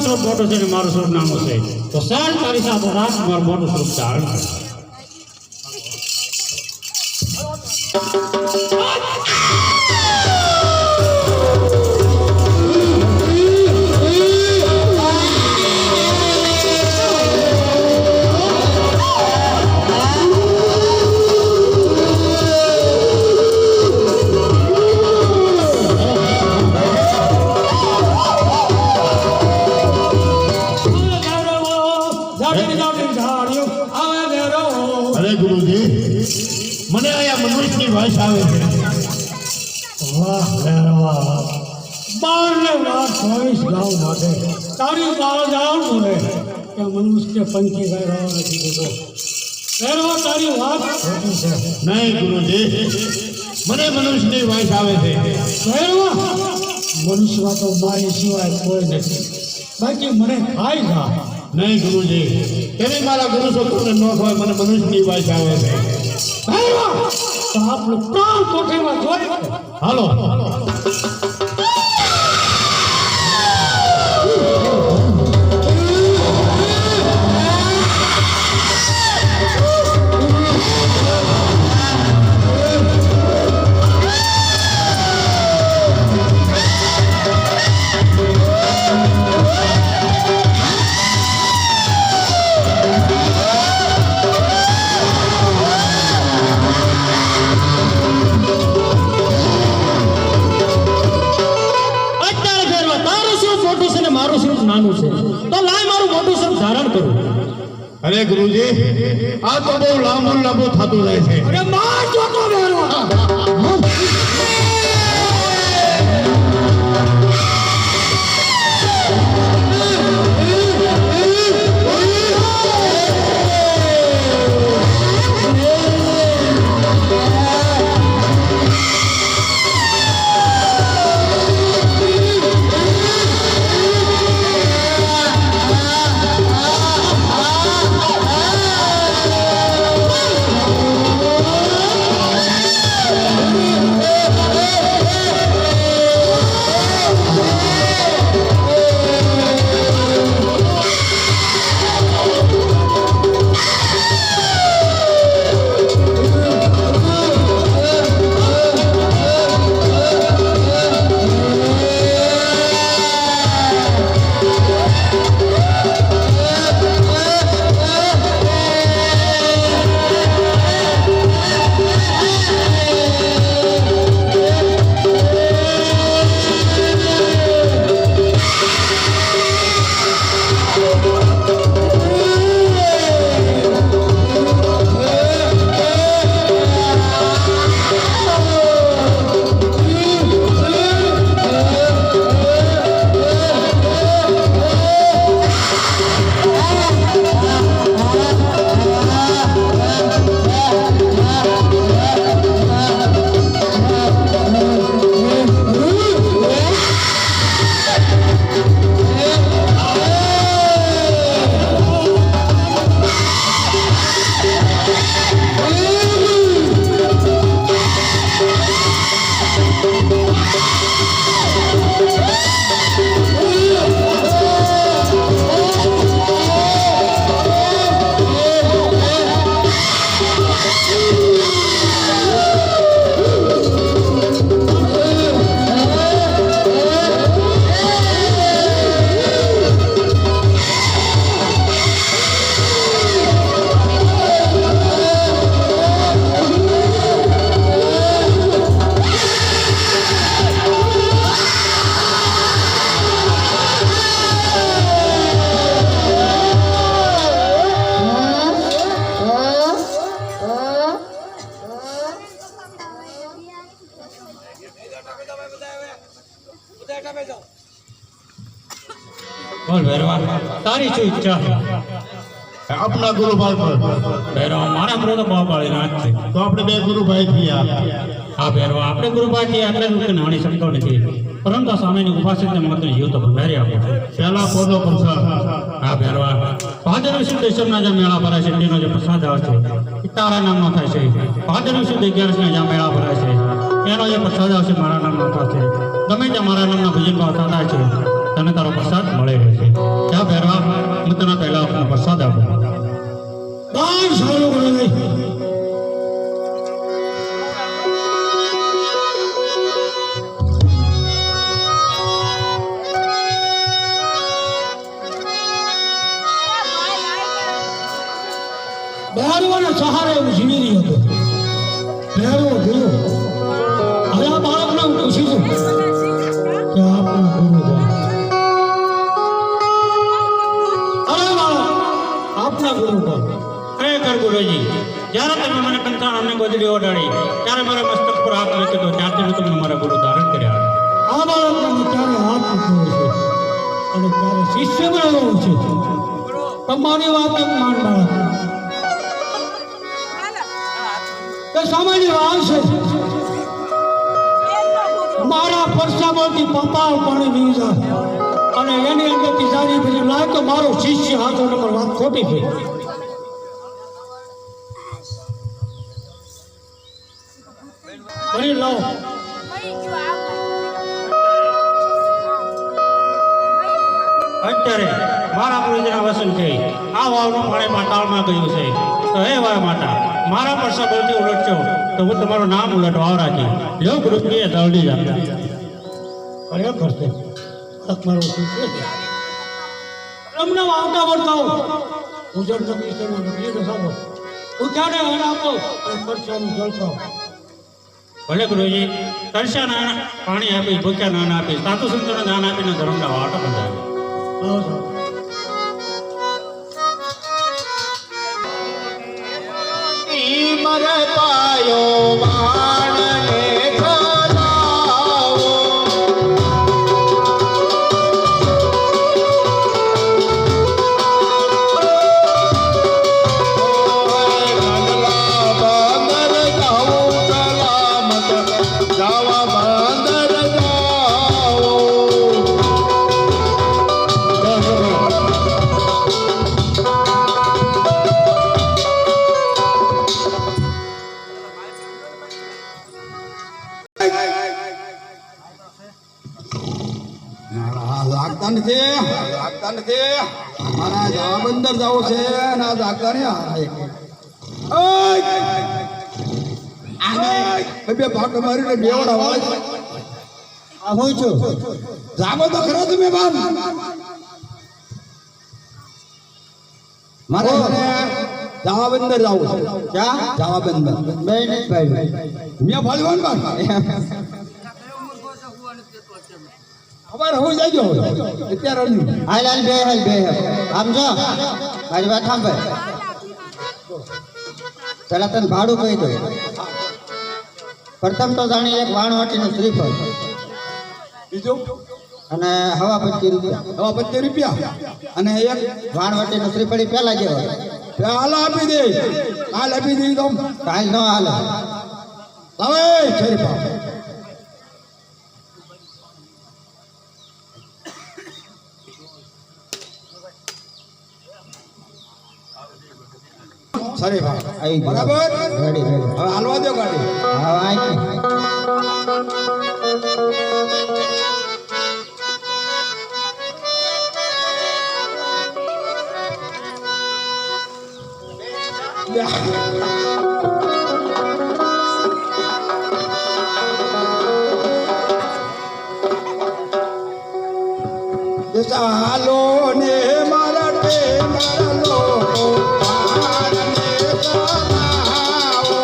સ્વરૂપ મોટું છે ને મારું સ્વરૂપ નાનું છે તો સર તારી સાથે રાત મારું મોટું સ્વરૂપ ધારણ કરે મને અહીંયા મનુષ્યની ભાષા આવે છે વાહ ભૈરવા 12 વાર 24 ગાઉ માટે તારી બાળ જાણ બોલે કે મનુષ્ય પંખી ભૈરવા નથી દેતો ભૈરવા તારી વાત ખોટી છે નહીં ગુરુજી મને મનુષ્યની ભાષા આવે છે ભૈરવા મનુષ્યમાં તો મારી સિવાય કોઈ નથી બાકી મને ખાઈ જા નહીં ગુરુજી એવી મારા ગુરુ સપૂર્ણ ન હોય મને મનુષ્યની ભાષા આવે છે ભૈરવા તો આપણું પ્રાણ કોઠીમાં જોઈ હાલો નાનું છે તો લાય મારું મોટું સ્વરૂપ ધારણ કરું અરે ગુરુજી આ તો બહુ લાંબુ થતું જાય છે અરે માર જોતો ભૈરવા બોલ ભૈરવા તારી શું ઈચ્છા अपना गुरु भाई पर ભૈરવા મારા ગુરુ તો બહુ બાળી રાત છે तो अपने बे गुरु भाई किया હા ભૈરવા આપણે ગુરુભાઈ થી આટલે રૂપે નાણી શકતો નથી પરંતુ સામેની ઉપાસિત મતને જીવ તો ભંડારી આપો पहला पौधो प्रसाद હા ભૈરવા ભાદરવી શુદ્ધ દશમના જે મેળા ભરાય છે તેનો જે પ્રસાદ આવે છે તારા નામનો થાય છે ભાદરવી શુદ્ધ 11ના જે મેળા ભરાય છે એનો જે પ્રસાદ આવે છે મારા નામનો થાય છે ગમે તે મારા નામના ભજન ભાવતા થાય છે તને તારો પ્રસાદ મળે છે સહારે હું જીવી રહ્યો હતો ભેરો ગયો. હવે આ બાળકને હું પૂછી છું કે આપના ગુરુ કોણ? અરે બાળક, આપના ગુરુ કોણ? ખરેખર ગુરુજી, જ્યારે તમે મને પંચાણની ગોદડી ઓઢાડી ત્યારે મારા મસ્તક પર હાથ મૂક્યો હતો, ત્યારથી મેં તમને મારા ગુરુ ધારણ કર્યા. આ બાળકને મેં ત્યારે હાથ મૂક્યો છે અને ત્યારે શિષ્ય બનાવ્યો છે. તમારી વાત એક માન બાળક, તે સામાન્ય વાત છે. મારા પરસામાંથી પંપાળ પાણી વીજ અને એની અંદરથી જાણી પછી લાય તો મારો શિષ્ય હાથો નંબર વાત ખોટી થઈ. ભણી લાવો. અત્યારે મારા ગુરુજીના વસન છે, આ વાવનું પાણી પાતાળમાં ગયું છે. તો હે વાય માતા, મારા પરસા બોલતી ઉલટશો તો હું તમારું નામ ઉલટવા રાખી લ્યો. ગુરુજીએ દળડી જાય ખરેખર છે મારો શિષ્ય છે. એમને આવતા વર્તાઓ ઉજળ નક્કી છે નકલીને સાંભળો. ઉઠાડે હણ આપો અને પરસાનું જળકાવો. ભલે ગુરુજી, તરસ્યા નાના પાણી આપી, ભૂખ્યા નાના આપી, સાધુ સંતોને દાન આપીને ધર્મના વાટો બંધાવી. આવો સાહેબ. મરે પાયો વાણને ખોલાવો. ગંગલા બંદર જાઉં સલામત, જાવા બંદર જાઓ. લાગતા નથી. મારા જવાબ અંદર જાવ છે અને આ જાગતા નહીં. બે ભાગ મારીને બેવડા વાળે આ હું છું. જાગો તો ખરા તમે બાપ. મારે જવાબ અંદર જાવું છે. ક્યાં જવાબ અંદર? બે નહીં ભાઈ. મેં ફાળ્યું બાપ. ખબર હોય જાય અત્યારે નહીં. હાલ બે આમ જો મારી વાત સાંભળ. પેલા તને ભાડું કહી દો. પ્રથમ તો જાણી એક વાણવાટીનું શ્રીફળ બીજું અને હવા 25 રૂપિયા અને એક વાણવાટીનું શ્રીફળ પેલા જેવો હાલ આપી દે. હાલ આપી દે તો કાલ ન હાલે. હવે શરીફા શરીફા આવી ગયું. બરાબર. રેડી હવે હાલવા દો ગાડી. હા આઈ ચાલો ને મારા મારા લોકો પારને સલાવો.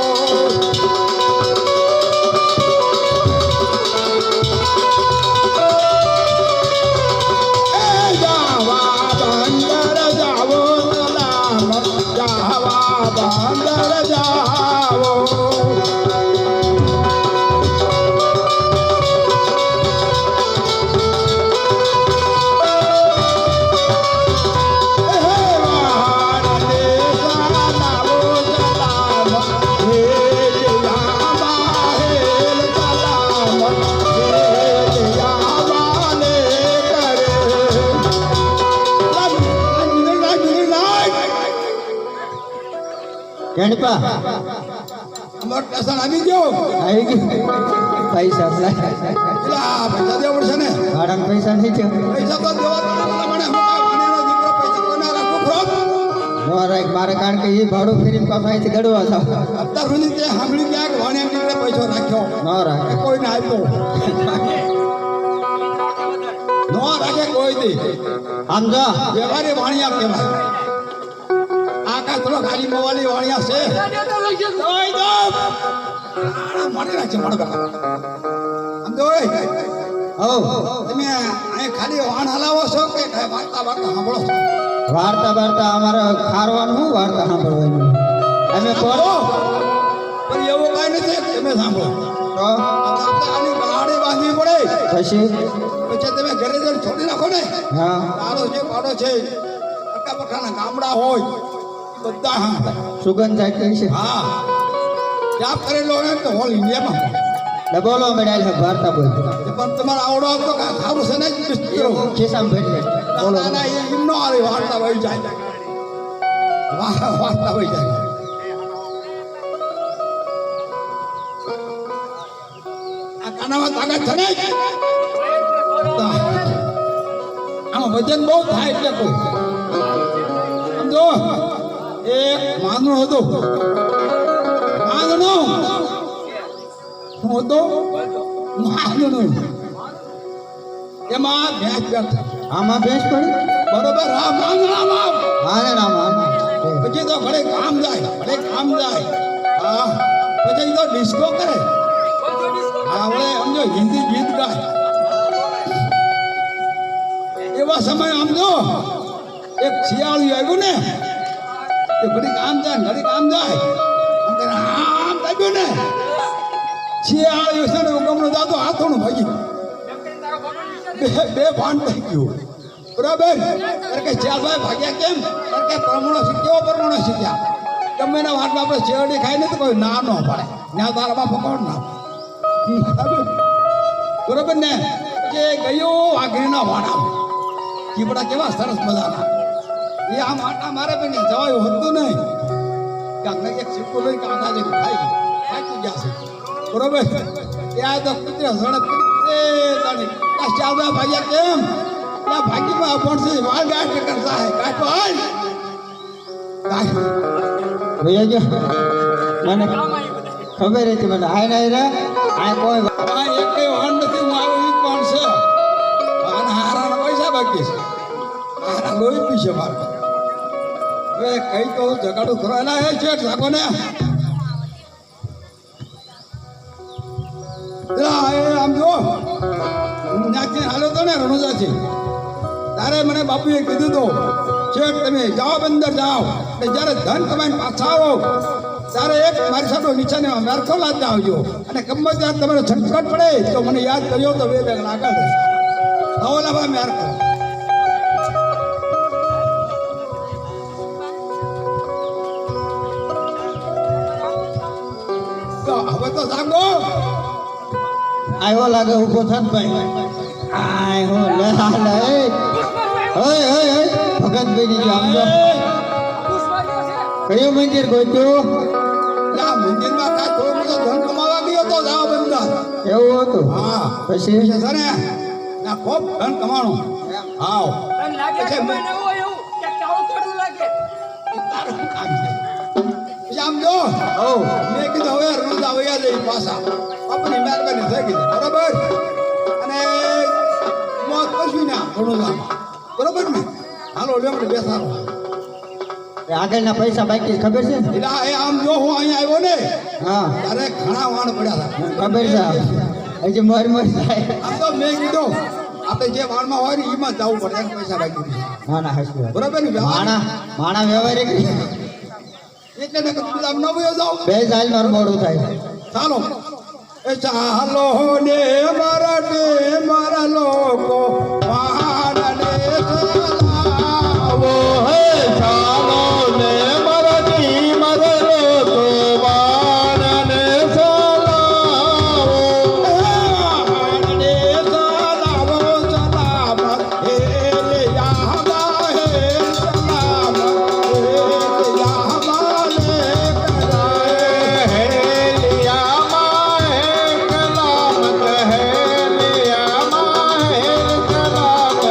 એ જાવા બંદર જાવો સલામત, જાવા બંદર જાવો. ગણપા અમાર ટેશન આવી ગયો. આવી ગયું. પૈસા આપલા એટલે આ પૈસા દેવા પડશે ને. ભાડાના પૈસા નહીં છે. પૈસા તો દેવા જ પડે. મને હું કાંઈ વાણીનો દીકરો પૈસા કોને રાખું ખરો? નો રાખ મારે કારણ કે એ ભાડું ફેરીને પાછા અહીંથી ગડવા થાવ. અત્યાર સુધી તે સાંભળ્યું ક્યાંક વાણિયા દીકરે પૈસો રાખ્યો નો રાખ. એ કોઈને આપ્યો ન રાખે કોઈ દી. આમ જો વ્યવહારી વાણિયા કહેવાય. આ કાંઈ થોડો ગાડી મોવાલી વાળિયા છે ઓય દો મારી રાખશે મારો કાકા આમ તો ઓય તમે અહીં ખાલી વાણ હલાવો છો કે કાંઈ વાર્તા વાર્તા સાંભળો છો વાર્તા વાર્તા અમારે ખારવાનું શું વાર્તા સાંભળવાની અમે સાંભળો પણ એવું કાંઈ નથી કે તમે સાંભળો તો આપણે આની બાળે બાંધવી પડે પછી પછી તમે ઘરે જઈને છોડી નાખો ને હા તારો જે પાડો છે અટકા પટકાના ગામડા હોય બધા હા સુગંધ થાય કઈ છે હા જાપ કરેલો હોય તો હોલ ઇન્ડિયામાં ડબોલો મેળાલ છે વાર્તા બોલ પણ તમારે આવડો આવતો કાંઈ ખારું છે ને મિત્રો ખિસ્સામાં ભેટ બોલો ના એ એમનો આવી વાર્તા વહી જાય વાર્તા વહી જાય આ કાનામાં તાકાત છે ને આમાં વજન બહુ થાય એટલે કોઈ સમજો એક માનવું હતું માનવું શું હતું માનવું એમાં ભેંસ બેઠા આમાં ભેંસ પડી બરોબર હા માનવામાં હા ને રામ પછી તો ઘરે કામ જાય હા પછી તો ડિસ્કો કરે આવડે સમજો હિન્દી ગીત ગાય એવા સમય સમજો એક શિયાળું આવ્યું ને એ ઘડી કામ જાય આમ આવ્યું ને શિયાળું છે ને ગમણો જાતો હાથોનું ભાગી બે ભાન થઈ ગયું બરાબર કારણ કે ચાલભાઈ ભાગ્યા કેમ કારણ કે પ્રમાણો શીખ્યો પ્રમાણો શીખ્યા ગમે એના વાટમાં આપણે શેરડી ખાઈને તો કોઈ ના ન પડે ત્યાં તારામાં પકડ ના બરોબર ને જે ગયો વાઘરીના વાડામાં ચીપડા કેવા સરસ મજાના એ આમ આટા મારે પણ જવાયું હતું નહીં ક્યાંક એક સિક્કો લઈ કાંટા જે ખાઈ ગયા છે બરોબર ત્યાં તો કુતરા ઝડપ ચાલભાઈ ભાગ્યા કેમ ત્યાં ભાગીમાં પડશે વાળ ગાંઠ કરતા હે ગાંઠ હાલ ભૈયા ગયો મને ખબર હતી મને આય નહીં રે આ કોઈ આ એકે વાણ નથી હું આવું ઈ કોણ છે આના હારાના પૈસા બાકી છે હારા લોહી પીશે મારે હવે કઈ તો જગાડું ખરાના હે શેઠ સાકો ને આમ જો ત્યાંથી હાલ્યો તો ને રણોજાથી તારે મને બાપુએ કીધું તો શેઠ તમે જાઓ અંદર જાઓ અને જ્યારે ધન કમાઈને પાછા આવો ત્યારે એક મારી સાથે નીચે મેરખો લાદતા આવજો અને ગમે ત્યારે તમારે છટપટ પડે તો મને યાદ કર્યો તો બે બેગ આગળ હવલા ભાઈ મેરખો તો હવે તો જાગો આવ્યો લાગે ઉભો થાત ભાઈ આય હો લે હાલે ઓય ઓય ઓય ભગત ભાઈ જો આમ જો કયું મંદિર ગોત્યું આ મંદિરમાં કાંઈ થોડો બધો ધન કમાવા ગયો તો જાવ બંદર એવું હતું હા પછી છે ને ના ખૂબ ધન કમાણું હાવ પછી તારું શું કામ છે પછી આમ જો ઓ મેં કીધું હવે રોજ આવ્યા જઈ પાછા આપણી મહેરબાની થઈ ગઈ બરાબર અને મોત કશું ના ઘણું જામ બરાબર ને હાલો લેમડે બેસાડો આગળના પૈસા બાકી ખબર છે એટલે એ આમ જો હું અહીંયા આવ્યો ને હા ત્યારે ઘણા વાણ પડ્યા હતા ખબર છે હજી મોર મોર થાય આમ તો મેં કીધું આપણે જે વાણમાં હોય ને એમાં જવું પડે એને પૈસા બાકી છે. ના ના હસવું બરાબર ને માણા માણા વ્યવહારિક એટલે ને કીધું આમ ન ભયો જાઓ બે સાલ મારું મોડું થાય ચાલો એ ચાલો ને મારા લોકો વાણને ચલાવો હે ચાલો ને મારા લોકો વાણને ચલાવો વાણને ચલાવો સલામત હે લે યામા હે સલામત હે લે યામા લે કરાય હે લે યામા હે સલામત હે લે યામા હે સલામત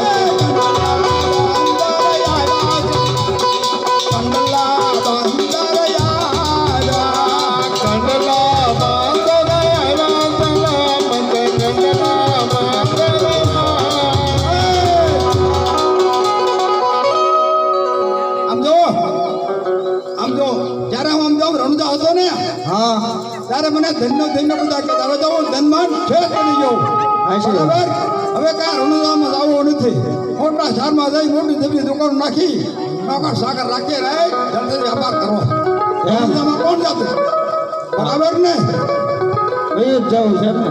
ત્યારે મને ધન્ય બધા કહેતા હવે તો હું ધનવાન છે બની ગયો બરાબર હવે કાંઈ રણોદામાં જવું નથી મોટા શહેરમાં જઈ મોટી જબરી દુકાન નાખી નોકર સાકર રાખી રહે જલ્દી વ્યાપાર કરો રણોદામાં કોણ જતું બરાબર ને એ જ જવું છે ને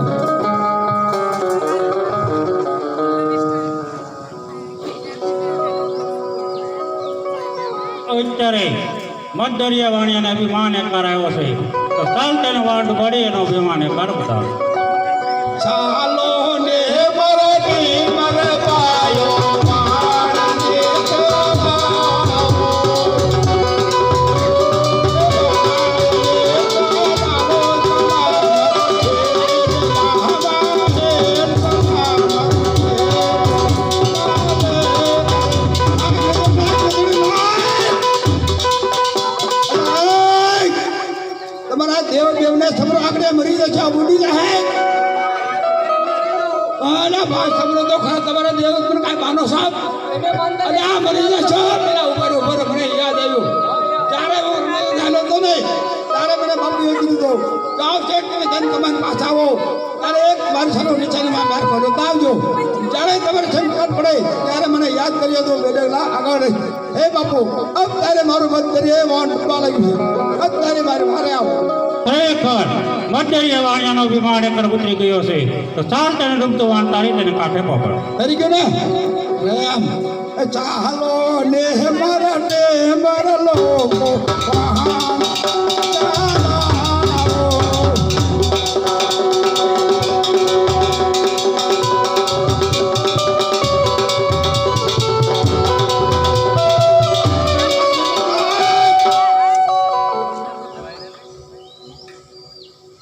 અત્યારે મધદરિયા વાણિયાને અભિમાન એક કરાયો છે તો ચાલ તેને વાંડ પડી એનો અભિમાન એક વાર બતાવો ચાલો ને મરતી મરવાયો માણને તમારા દેવને સમરો આગળ મરી જશે બુડી જાય અરે ભાઈ સમરો તો ખરા તમારા દેવ પણ કાંઈ બાનો સાહેબ અરે આ મરી જશે પેલા ઉપર મને યાદ આવ્યું ત્યારે હું ચાલો તો નહીં ત્યારે મને બાપુએ કીધું જાઓ શેઠ તમે ધન કમાઈને પાછા આવો ત્યારે એક મારી સારો નીચાની માર ખોલો તો આવજો જ્યારે તમારે સંકટ પડે ત્યારે મને યાદ કર્યો તો બેડેલા આગળ હે બાપુ અત્યારે મારું મત કરીએ વાન ડૂબવા લાગ્યું છે અત્યારે મારે આવો ખરેખર મધદરિયા વાણિયાનો અભિમાન એક ઉતરી ગયો છે તો ચાલ તેને ડૂબતો વાણ તારી તેને કાંઠે પકડ તરીકે ને પ્રેમ ચાલો ને મારા લોકો વહાણ ચાલાવો.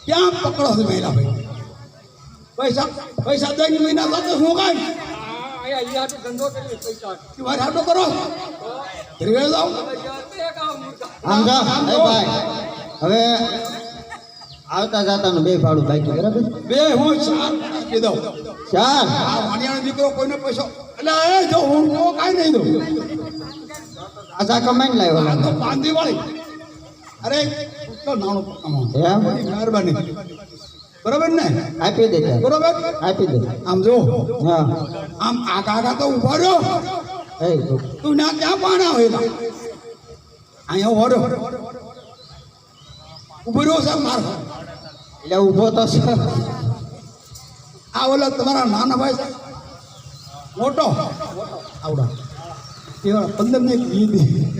ક્યાં પકડો છો મહિલા ભાઈ પૈસા દઈને મહિના સાથે શું કાંઈ તમારે આટલો કરો ધીરે જાઓ આમ જા એ ભાઈ હવે આવતા જાતાનું બે ભાડું બાકી બરાબર બે હું ચાર કીધો ચાર આ વાણિયાનો દીકરો કોઈને પૈસો એટલે એ જો હું કાંઈ નહીં દઉં આશા કમાઈને લાવ્યો આ તો લાગે. બાંધી વાળી અરે તો નાણું કમાવાનું એમ? મહેરબાની બરોબર ને આપી દે ચાલ. બરોબર આપી દે આમ જો હા આમ આગા તો ઉભા રહ્યો એ તું ના ક્યાં પાણા હોય તા અહીંયા ઉભો રહ્યો ઉભો રહ્યો સાહેબ માર એટલે ઊભો તો છે. આ ઓલા તમારા નાના ભાઈ છે મોટો આવડા એવા 15 ની 20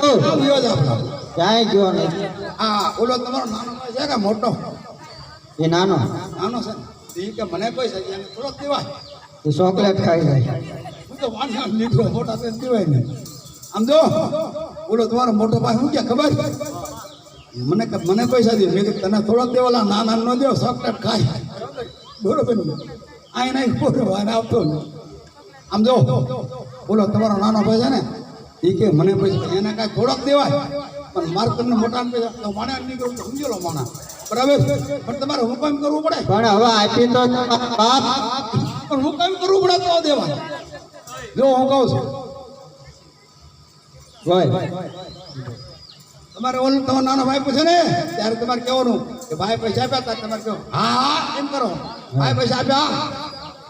ઓ, આવ્યો જ આપણો ક્યાંય ગયો નહીં આ ઓલો તમારો નાનો ભાઈ છે કે મોટો એ નાનો નાનો છે એ કે મને પૈસા છે એને થોડોક દેવાય એ ચોકલેટ ખાઈ જાય હું તો વાંધા લીધો મોટા છે દેવાય ને આમ જો ઓલો તમારો મોટો ભાઈ શું કે ખબર મને પૈસા દે મેં કીધું તને થોડોક દેવાલા નાના ન દેવો ચોકલેટ ખાય બરોબર ને આ નહીં બરોબર આવતો ને આમ જો બોલો તમારો નાનો ભાઈ છે ને એ કે મને પૈસા એને કાંઈ થોડોક દેવાય પણ મારે તમને મોટા પૈસા તો માણસ નીકળું તો સમજેલો માણસ બરાબર પણ તમારે હુકમ કરવું પડે પણ હવે આપી તો બાપ પણ હુકમ કરવું પડે તો દેવાય જો હું કહું છું હોય તમારે ઓલું તમારો નાનો ભાઈ પૂછે ને ત્યારે તમારે કહેવાનું કે ભાઈ પૈસા આપ્યા હતા તમારે કહો હા એમ કરો ભાઈ પૈસા આપ્યા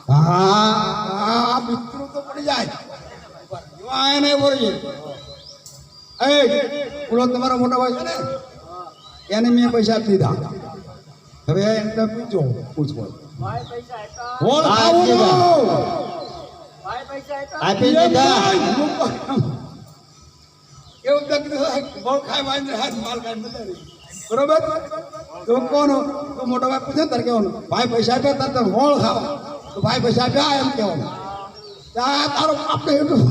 હા હા મિત્રો તો પડી જાય આ નહીં બોલીએ એ ઓલો તમારો મોટો ભાઈ છે ને એને મેં પૈસા આપી દીધા હવે એમને પૂછો પૂછવો બોલ આપી દીધા. આપી દીધા એવું તો કીધું બોલ ખાય વાંધે હાથ માલ ખાય નથી બરોબર તો કોનો તો મોટો ભાઈ પૂછે ને તારે કહેવાનું ભાઈ પૈસા આપ્યા તારે તારે મોળ ખાવા તો ભાઈ પૈસા આપ્યા એમ કહેવાનું ત્યાં તારો આપણે એટલું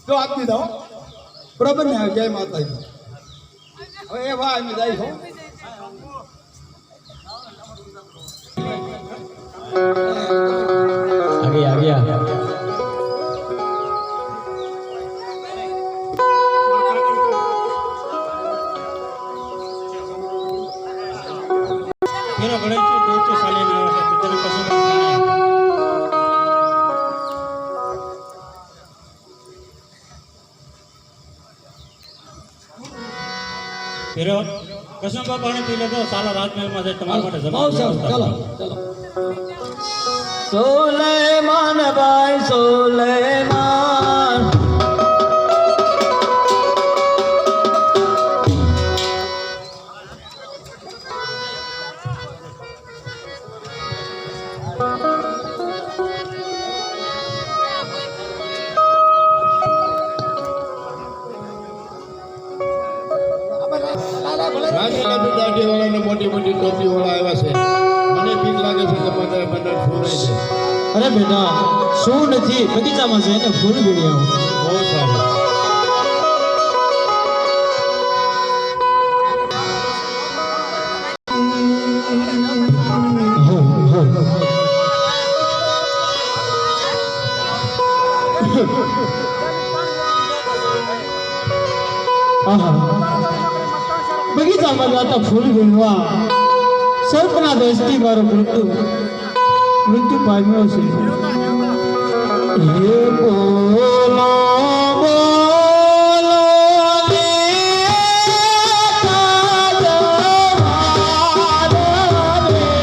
જો આપી દીધો બરોબર ને જય માતાજી હવે એ ભાઈ અમે જાય છો આવ્યા मेरा गणेश जी 200 साले में आया है तेरे पशु का હીરો કસુંબા પાણી પી લેતો સાલા રાજમહેલમાં જાય તમારા માટે બહુ સરસ ચલો ચલો સુલેમાન ભાઈ સુલેમાન રાજકારણી દાઢીવાળા ને મોટી મોટી ટોપીવાળા આવ્યા છે મને બીક લાગે છે કે મને મને ફૂરાઈ છે અરે બેટા શું નથી બગીચામાં જઈને ફૂલ વીણી આવું બહુ સારું બગીચામાં જતા ફૂલ વીણવા સર્પના દોસ્તી મારો મૃત્યુ પામ્યો છે હે બોલો બોલો રે કાજવાલ રે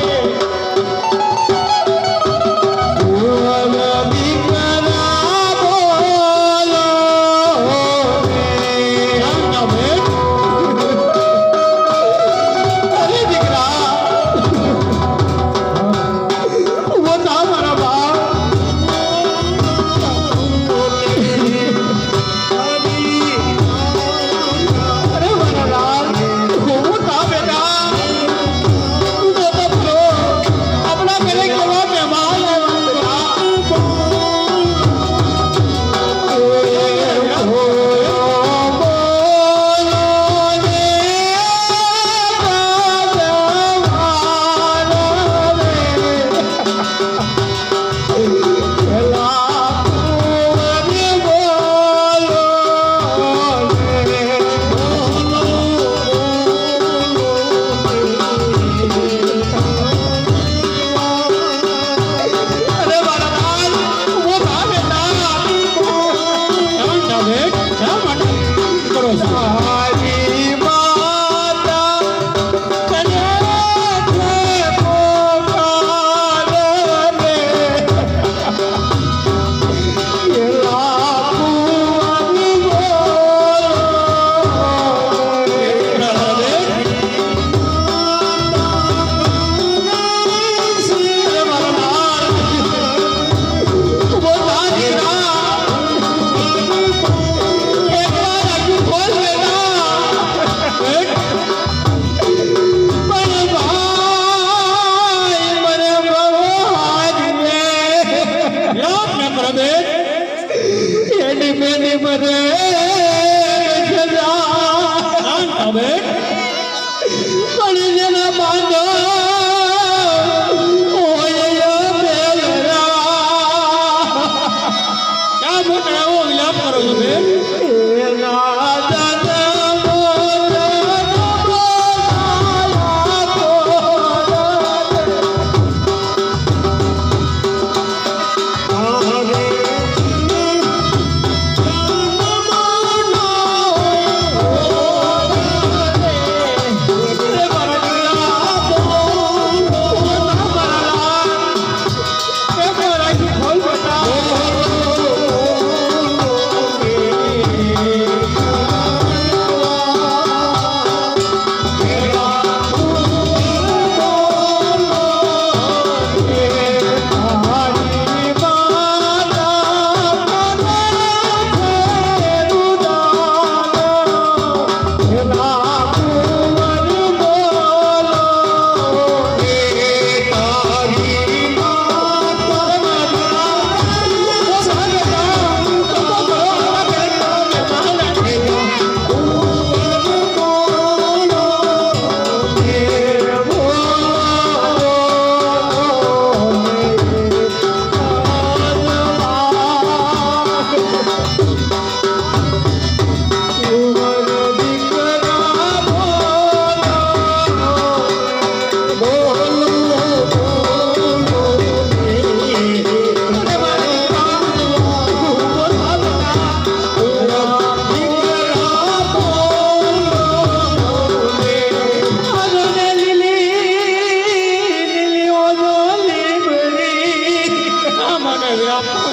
બોલ દીકરા બોલો રે અરે દીકરા वो था हमारा बाप अरे हमारा लाल वो था बेटा वो तो बोलो अपना मेरे केवल मेहमान है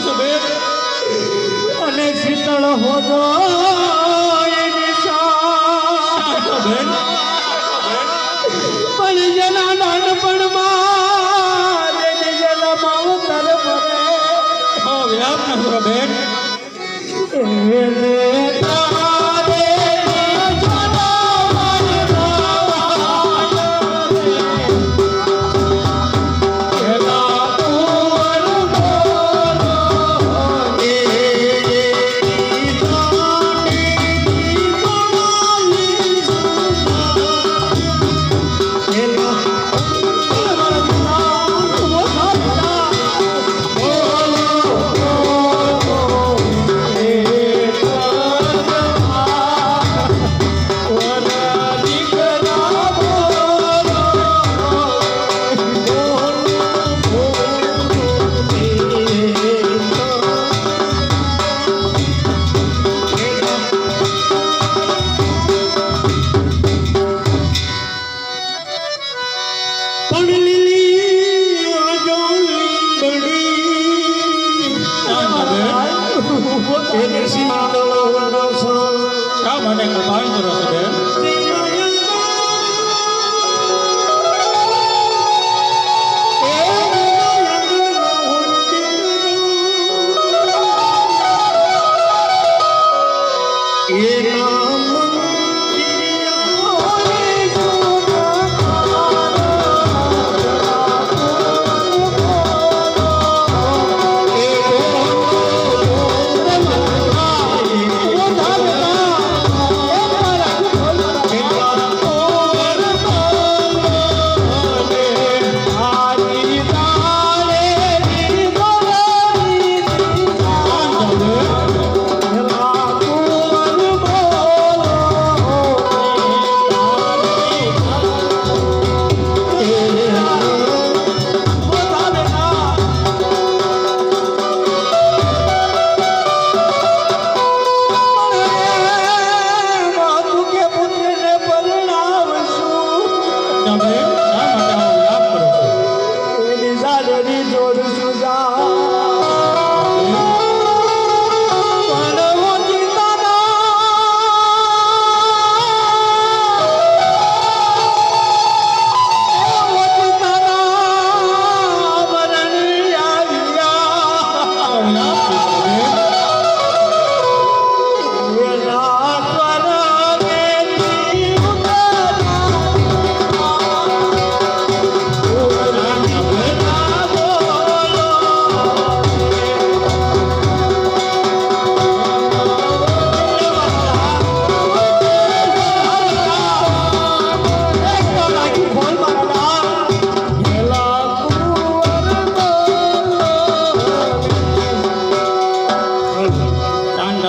છો બેન અને શીતળ હોજો એની શાંત થો બેન પણ જેના નાનપણમાં જેના માવતર ભરે વ્યાપ ન કરો બેન એને તારે શા માટે કૃપાણ કરો છો બેન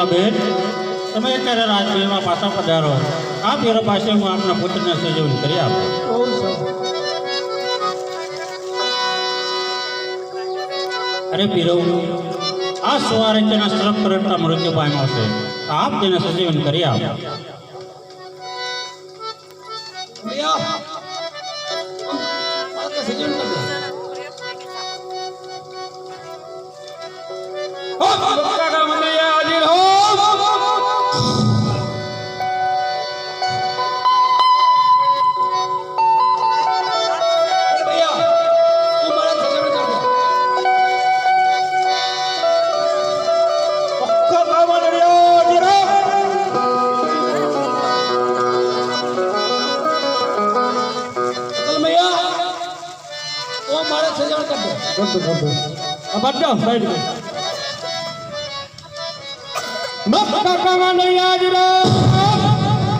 બેન તમે અત્યારે રાજમહેલમાં પાછા પધારો આ ફેરો પાસે હું આપના પુત્રને સજીવન કરી આપું અરે પીરો આ સવારે તેના શ્રમ કરતા મૃત્યુ પામ્યો છે આપ તેને સજીવન કરી આપો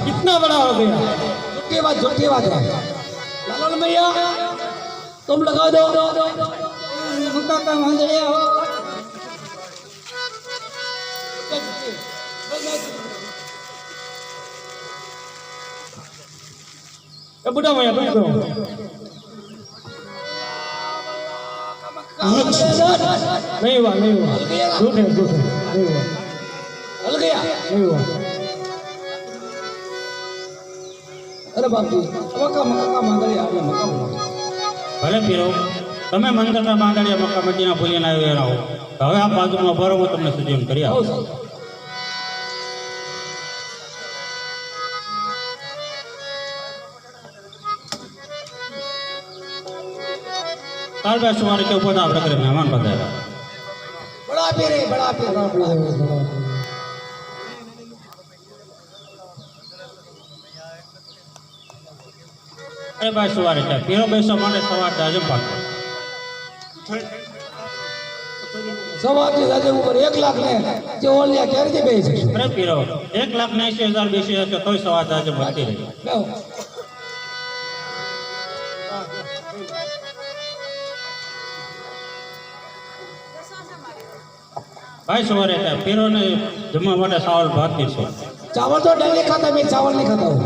कितना बड़ा हो गया झूठी बात है लाल मैया तुम लगा दो बुढ़ा भैया तुम करो नहीं हुआ झूठ है नहीं हुआ हल गया नहीं हुआ अरे बाप जी मक्का मांग रही आपने मक्का बोला ભલે પીરો તમે મંદિરના બાંધણિયા મક્કા મદીના ભૂલીને આવ્યા રહો. હવે આ બાજુમાં બરો હું તમને સૂચન કરી બહુ આવું. સારું. કાલ બે સવારે કેવું બધા આપણે ઘરે મહેમાન પધાર્યા. બડા પીરે બડા પીરે. અરે ભાઈ સવારે ત્યાં પીરો બેસવા માટે સવાર દાજમ પાકો. સવારથી સાંજે ઉપર 1 લાખ ને જે ઓલિયા ક્યારે બે છે અરે પીરો 1,80,000 બેસી હશે તોય સવાર દાજમ વધતી રહી. બેહો. ભાઈ સવારે ત્યાં પીરોને જમવા માટે સાવલ ભાત પીરસો. ચાવલ તો ડેલી ખાતા મેં ચાવલ નહીં ખાતા હો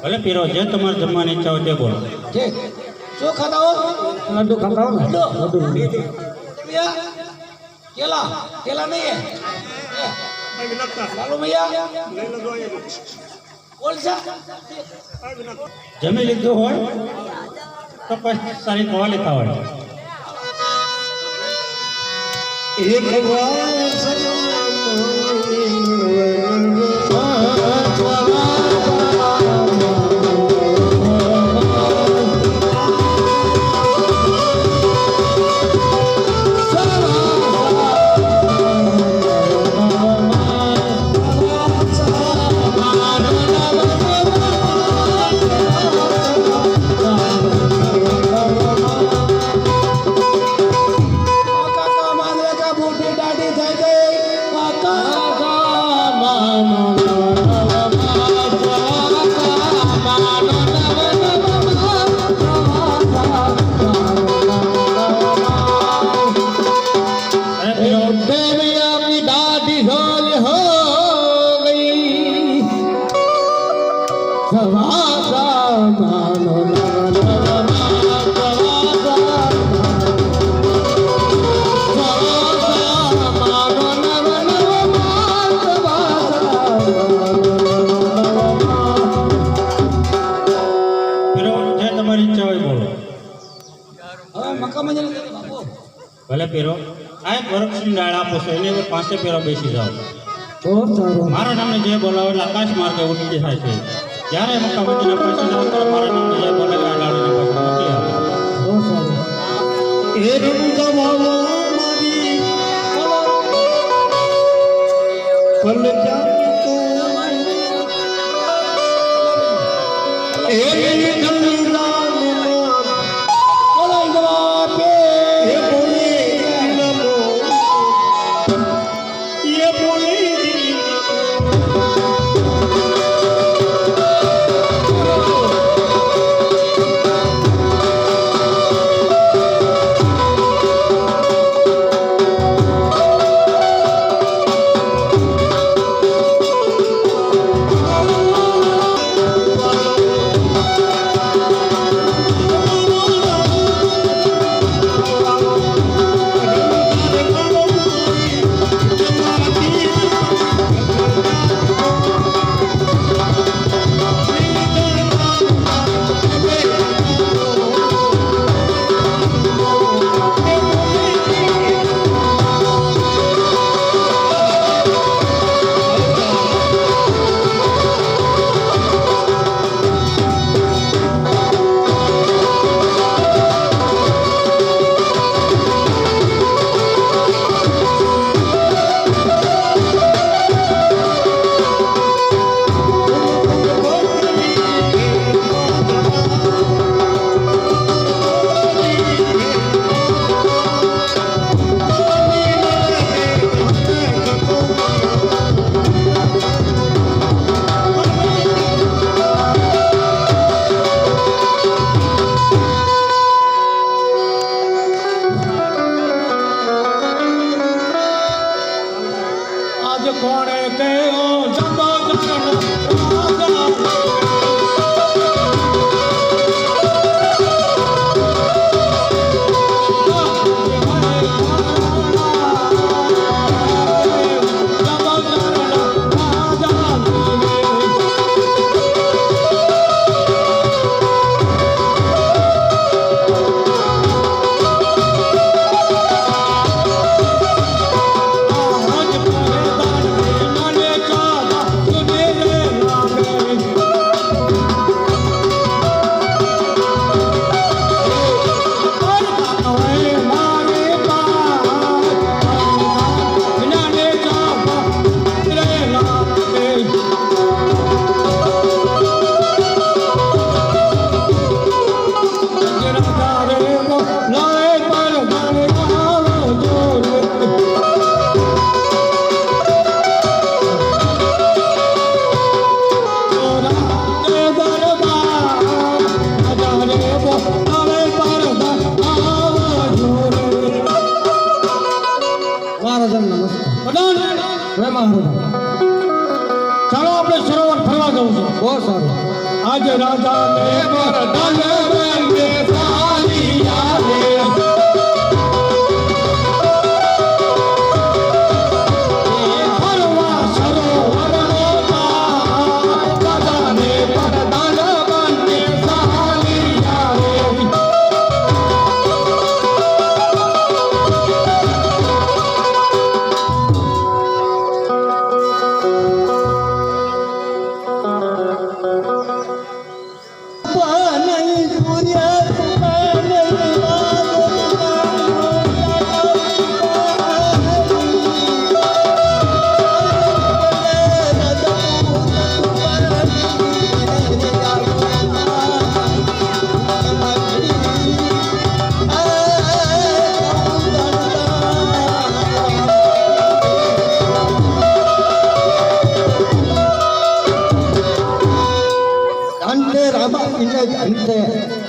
ભલે પીરો જે તમારે જમવાની ઈચ્છા હોય તે બોલો. ઠીક શું ખાતા હો લડ્ડુ ખાતા હો ને લડ્ડુ. લડ્ડુ भैया केला केला नहीं है लालू भैया कौन सा જમી લીધું હોય તો પછી સારી દવા લેતા હોય. काका माने का बूटी डाडी થઈ ગઈ કાકા અરે પીરો પીરો જે તમારી ઈચ્છા હોય બોલો. હવે મક્કા મદીના જઈએ બાપુ ભલે પીરો આ એક વરક્ષની ડાળ આપો છો એની ઉપર પાસે પીરો બેસી જાઓ. તો સારું મારા નામને જે બોલાવો એટલે આકાશ માર્ગે ઉઠી થાય છે. જ્યારે મક્કા મદીના પાસે જાઓ ત્યારે મારા નામને જે બોલાવે આ ડાળીને પાસે મોકલી આપો. તો સારું એ રંગવાવો મારી પલ જાતો એ ગંગામાં બોલો ઇન્દવા પે એ બોલી નમો એ બોલી આજ કોણે કયો જંબો નમસ્કાર પ્રધાન જય મહારાજ ચાલો આપણે સરોવર ફરવા જવું છે. બહુ સારું આજે રાજા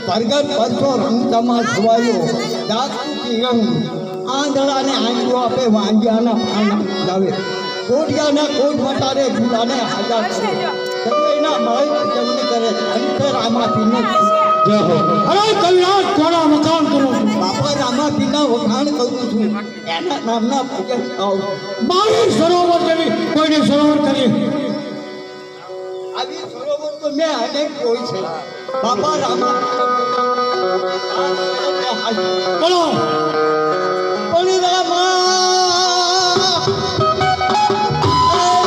પરગટ પરસો રંગતામાં છવાયો જાતું કિરણ આંધળાને આંગળો આપે વાંગ્યાના પાન લાવે કોટિયાના કોટ મટારે ગુલાને હાજર કરે સર્વેના મળે જમણી કરે અંતે રામાપીને જય હો. અરે કલ્યાણ કોના વખાણ કરું છું. બાપા રામાપીના વખાણ કરું છું એના નામના ભજન ગાઉં છું. મારી સરોવર જેવી કોઈને સરોવર કરી આવી સરોવર તો મેં અનેક જોઈ છે બાપા રામા બોલો પણ રામા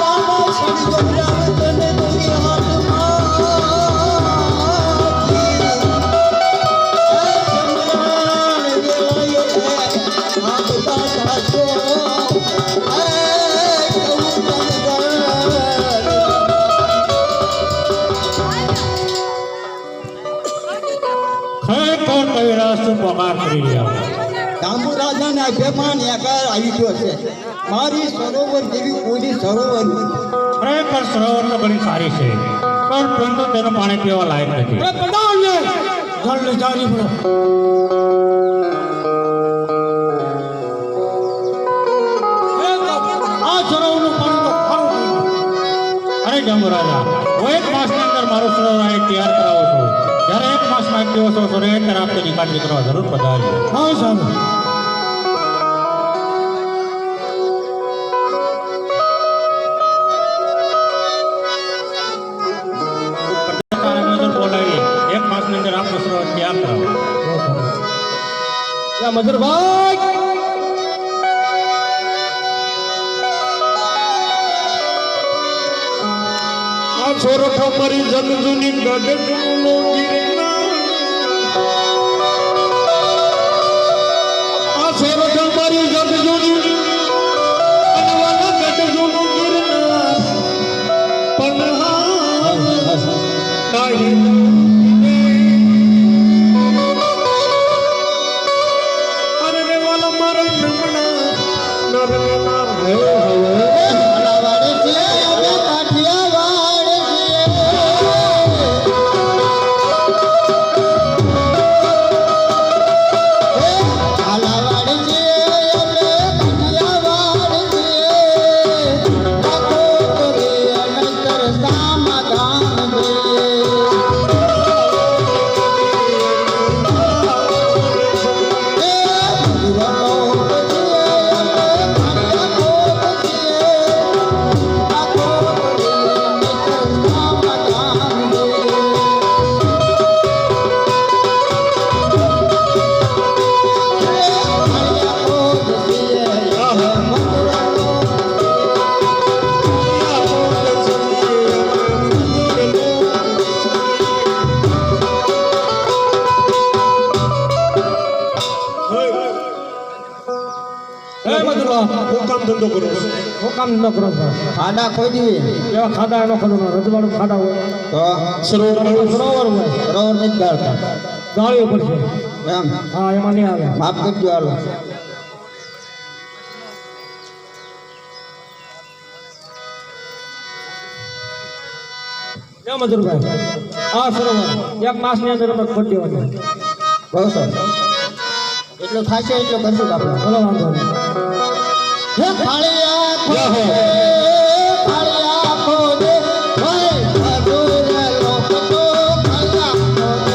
રામા શ્રી ગોરામ તને દોરી ખરેખર કવિરાજ તું પગાર કરી રહ્યા ડામુ રાજાને અભિમાન યાકાર આવી ગયો છે મારી સરોવર જેવી કોઈ સરોવર નથી. ખરેખર સરોવર તો ઘણી સારી છે પણ પરંતુ તેનું પાણી પીવા લાયક નથી. અરે પ્રધાન ને જળ જારી પડો. આ સરોવરનું પાણી તો ખારું પીવું. અરે જંબુ રાજા હું એક માસની અંદર મારું સરોવર અહીં તૈયાર કરાવું છું. જ્યારે એક માસમાં એક દિવસ સરોવર આપતે નિકાલ કરવા જરૂર પધારજો. હા સારું. બોલાવી એક માસની અંદર આપણું સરોવર તૈયાર કરાવો. મધુરભાઈ આ સોરઠો મારી જગજુની ગઢનો ગિરનાર આ સોરઠો મારી જગજુની અનવાના ગઢનો ગિરનાર પણ હા કાઈ અરે રે વાલા મારા નમણા નરને નાર હે હવે અલાવાડે છે અમે કાઠિયાવાડ છીએ. અલાવાડે છે અમે કાઠિયાવાડ છીએ. આખો કરે અનંતર સામગાન દે. હું કામ ધંધો કરું છું. હું કામ ન કરો છો. ખાડા કોઈ દી એવા ખાડા એનો ખોદો રજવાડું ખાડા હોય તો સરોવર હોય સરોવર નથી ગાળતા ગાળીઓ પડશે. એમ હા એમાં નહીં આવે. માફ કરજો હાલો જય મધુરભાઈ આ સરોવર એક માસની અંદર અમે ખોટી દેવાનું. બહુ સરસ એટલું થશે એટલું કરશું આપણે ચલો વાંધો નહીં. હે ફાળિયા ખોદે ફાળિયા ખોદે ભાઈ મધુર લોક તો ફાળિયા ખોદે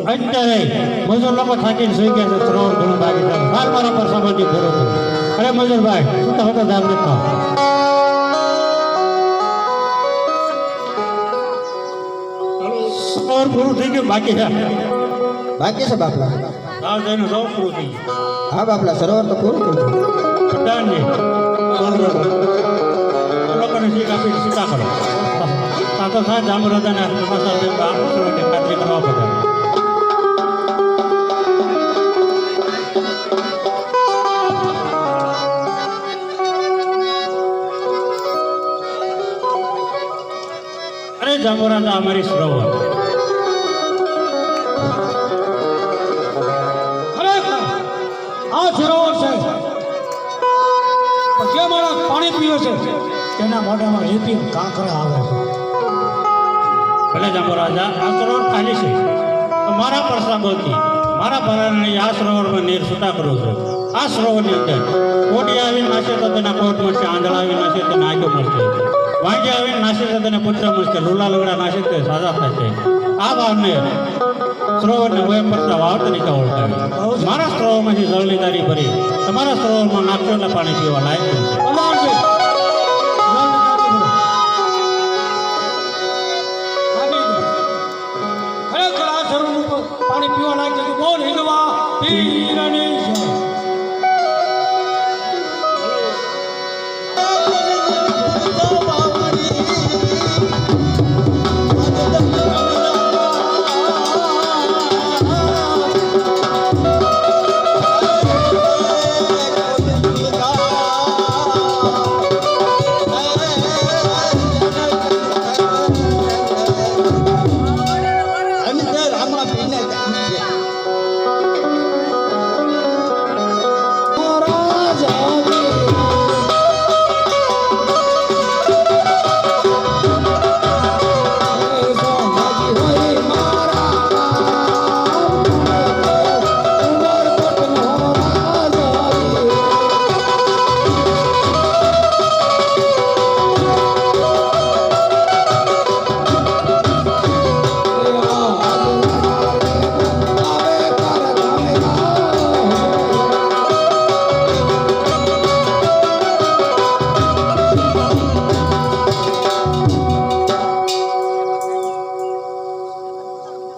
અત્યારે મજૂર લોકો થાકીને સુઈ ગયા છે સરોવર ઘણું બાકી છે મારા પર સામાજિક ઘરો હતો અરે મજૂરભાઈ શું તો હતો જાગૃત થાવ સરોવર પૂરું થઈ ગયું બાકી છે બાકી છે બાપલા સાવ જઈને સૌ પૂરું થઈ ગયું હા બાપલા સરોવર તો પૂરું થઈ ગયું પ્રધાનજી લોકોને શીખ આપી સીતા કરો સાતો સાહેબ જામર હતા ને સરોવરની ખાતરી કરવા પડે અરે જામોરાજા અમારી સરોવર ખરેખર આ સરોવર છે પણ જે મારા પાણી પીવે છે તેના મોઢામાં રેતી કાંકરા આવે છે ભલે જામોરાજા આ સરોવર ખાલી છે તો મારા પ્રસાદોથી મારા ભરાની આ સરોવરમાં નીર છૂટા કરું છું આ સરોવરની અંદર કોટી આવીને નાશે તો તેના કોટ મળશે આંધળ આવીને નાશે તો નાગ્યો મળશે વાંજે આવીને નાશે તો તેને પુત્ર મળશે લુલા લગડા નાશે તો સાજા થશે આ ભાવને સરોવરને વય પડતા વાવ તરીકે ઓળખાવી મારા સરોવરમાંથી જળની દારી ભરી તમારા સરોવરમાં નાખશો એટલે પાણી પીવા લાયક બનશે અલારજી, ખરેખર આ સરોવર ઉપર પાણી પીવા લાયક છે બોલ હિંદવા પીરની જય.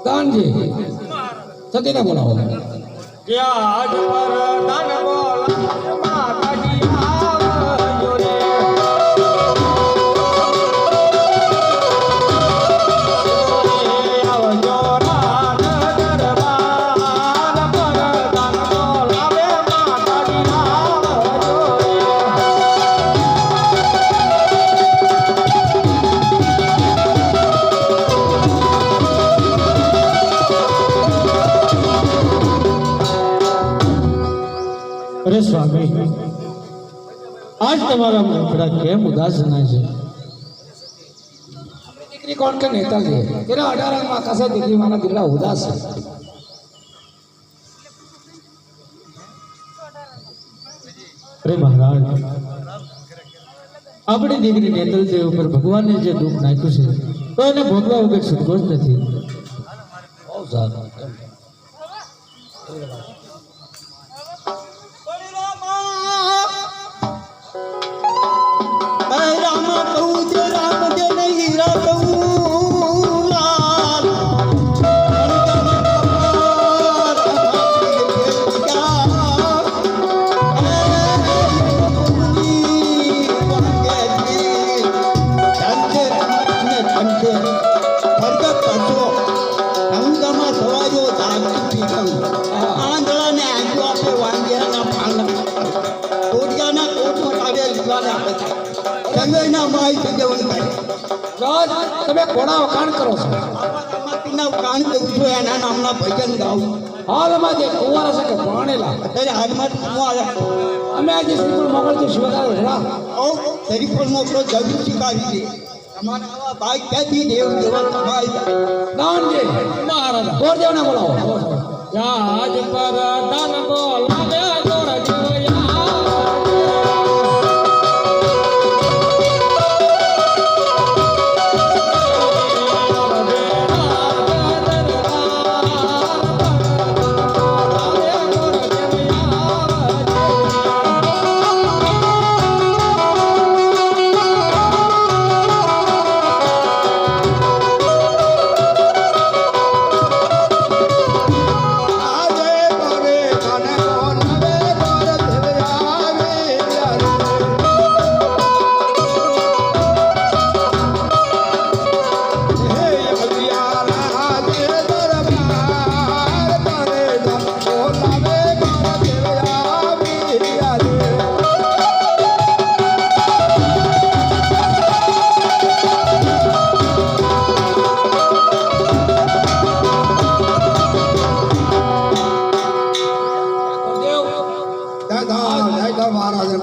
દાનજી સતીને બોલાવો આજ પર ધન બોલા માતાજી આવજો રે આવજો રાજ દરબાર પર ધન બોલાવે માતાજી આવજો અરે સ્વામી આજ તમારા મુખડા કેમ ઉદાસ જણાય છે આપણી દીકરી કોણ કે નેતાજી એના 18 માં કસે દીકરી માના દીકરા ઉદાસ છે અરે મહારાજ આપણી દીકરી નેતલદેવ ઉપર ભગવાને જે દુઃખ નાખ્યું છે તો એને ભોગવા વગર છૂટકો જ નથી બહુ સારું રામ કહું છે રામ કે નહીં રામ કહું લાલ રાજા હતા સંજયના માય જગવંતાઈ રાજ તમે કોના વખાણ કરો છો માટીના કાન દઉં છું એના નામના ભજન ગાઉં હાલમાં જે કુંવારા છે કે ભણેલા અત્યારે હાલમાં કુંવારા અમે આજે શ્રીકુળ મોકલથી શિવકારો ભરા ઓ તરી પણ મોકલો જરૂર સ્વીકારી દે તમારા આવા ભાઈ ક્યાંથી દેવ દેવા તમારી દાનજી મહારાજા ગોરદેવને બોલાવો રાજ પર ધન બોલાવે ગોર જોયા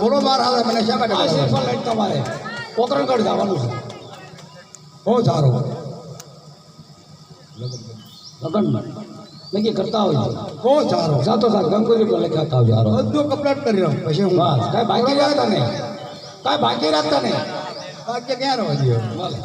બોલો મહારાજા મને શા માટે આ શ્રીફળ લઈને તમારે પોકરણગઢ જવાનું છે બહુ સારું લગ્ન નક્કી કરતા હોય બહુ સારું સાતો સાત ગંગોત્રી પર લખાતા હોય હારો બધું કમ્પ્લીટ કરી રહ્યો પછી હું બસ કાંઈ બાકી રાખતા નહીં કાંઈ બાકી રાખતા નહીં બાકી ક્યાં રહેવા દઈએ ભલે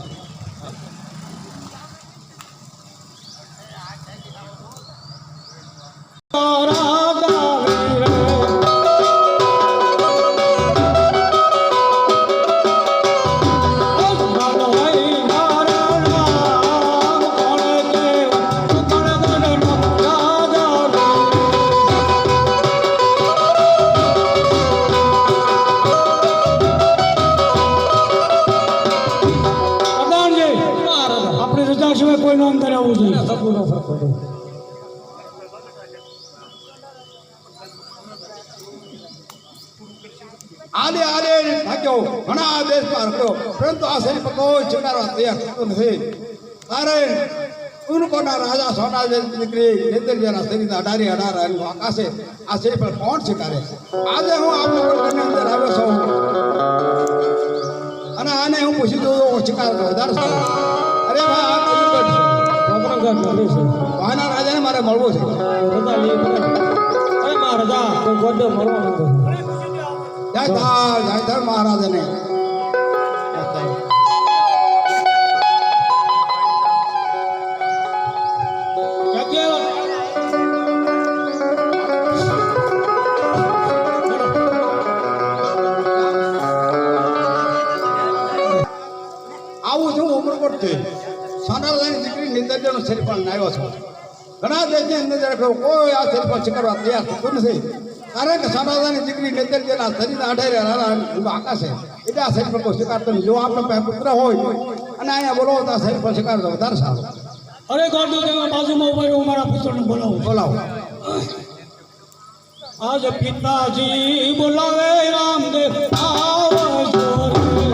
આપણી રજા સિવાય કોઈનું અંદર આવવું જોઈએ સપૂર્ણ ફરક પડે આલે આલે ભાગ્યો ઘણા દેશમાં રહ્યો પરંતુ આ શરીર પર કોઈ સ્વીકારવા તૈયાર થતો નથી કારણ ઉનકોના રાજા સોના દીકરી નિર્દલજીના શરીરના અડારી અડાર આકાશે આ શરીર પર કોણ સ્વીકારે આજે હું આ પ્રકરણની અંદર આવ્યો છું અને આને હું પૂછી દઉં સ્વીકાર વધારે સારું અરે ભાઈ આ કયું છે પોકરણગઢ નગરી છે આના રાજાને મારે મળવું છે રજા લેવી પડે અરે માં રજા કોઈ ગોડે મળવા માંગો જય ધર મહારાજને આવું છું ઉમરકોટથી સોનાલાની દીકરી નિંદરજીનો શરીર પણ આવ્યો છું ઘણા દેશની અંદર કોઈ આ શરીર પર સ્વીકારવા તૈયાર થતું નથી કારણ કે સોનાલાની દીકરી નિંદરજીના શરીરના અઢારે આકાશે એટલે આ શરીર પર કોઈ સ્વીકારતો નહીં જો આપણો પાસે પુત્ર હોય અને અહીંયા બોલો તો આ શરીર પર સ્વીકારતો વધારે સારું અરે ગોડો તેમાં બાજુમાં ઉભા રહ્યો મારા પુત્રને બોલાવો બોલાવો આજ પિતાજી બોલાવે રામદેવ આવજો રે.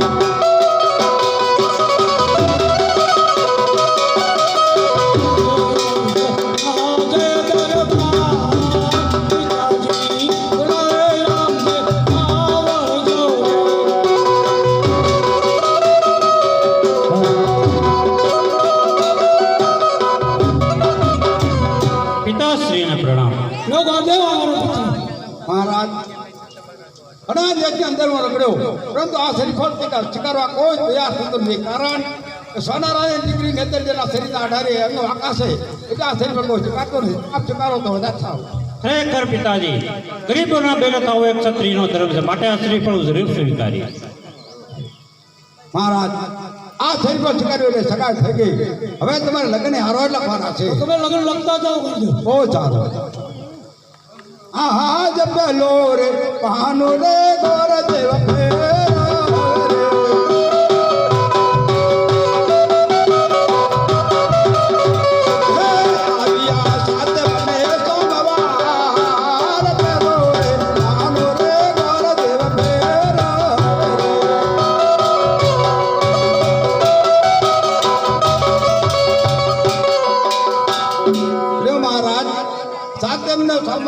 આજે દરબાર પિતાજી બોલાવે રામદેવ આવજો રે. પિતાશ્રીને પ્રણામ. લો ગોદેવ અમારો પુત્ર મહારાજ ઘણા દેશની અંદરમાં રગડ્યો પરંતુ આ શરીર પર સ્વીકારવા કોઈ તૈયાર થતો નથી કારણ કે સોનારાની દીકરી નેતરજીના શરીરના આધારે એમનો આકાશે એટલે આ શરીર પર કોઈ સ્વીકારતો નથી આપ સ્વીકારો તો વધારે સારું ખરેખર પિતાજી ગરીબોના બેલો થવો એક ક્ષત્રિયનો ધર્મ છે માટે આ શ્રીફળ જરૂર સ્વીકારી. મહારાજ આ શરીર પર સ્વીકાર્યું એટલે સગાઈ થઈ ગઈ હવે તમારે લગ્ન હારો લખવાના છે તમે લગ્ન લખતા જાઓ ગોદેવ. બહુ સારું આહા જબ લો રે પાનો રે ગોર દેવ ફેરો રે આવિયા સાત બને સોમવાર ફેરો રે પાનો રે ગોર દેવ ફેરો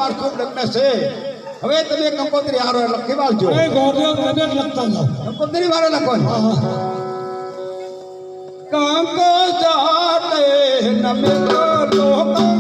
તમાર શુભ લગ્ન છે હવે તમે કંકોત્રી હારો લખી વાળજો અરે ગોળીઓ કદે લખતા જાઓ કંકોત્રી વાળો લખો હા હા કંકો જાતે નમે લો કંકો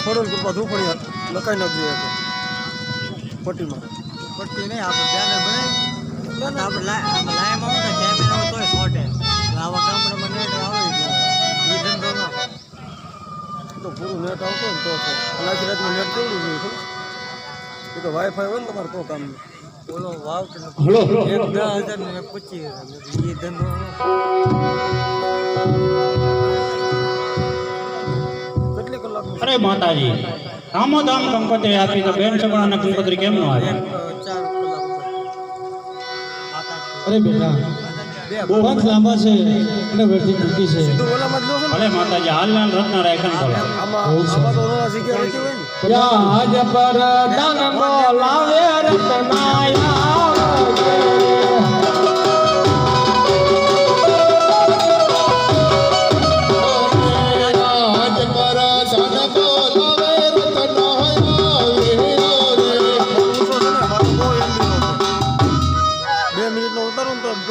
ફોડલ કૃપા ધૂપડી લખાઈ નાખજો પટ્ટીમાં પટ્ટી નહીં આપણે ધ્યાને બનાવી આપણે લાયમાં હોય ને કેમેરા તોય શોર્ટ આવા ગામડામાં નેટ આવે એ ધંધો ના તો પૂરું નેટ આવતો ને તો આખી રાતમાં નેટ કેવડું જોઈએ ખબર એ તો વાઈફાઈ હોય ને તમારે તો કામ ઓલો વાવ કે હલો એક 10,000 ને 25,000 એ ધંધો કેટલી કલાકનું અરે માતાજી કામો ધામ કંકોત્રી આપી તો બેન સગુણાને કંકોત્રી કેમ ન આવે 4 કલાક અરે બેટા બહુ વખત લાંબા છે એટલે વેઠી મૂકી છે તું ઓલામાં જ લો છો ને ભલે માતાજી હાલના રત્ન રાખ્યા બોલો આમાં તો ઓલા જગ્યા રહેતી હોય ને રાજ પર દાન બોલાવે રતનાયા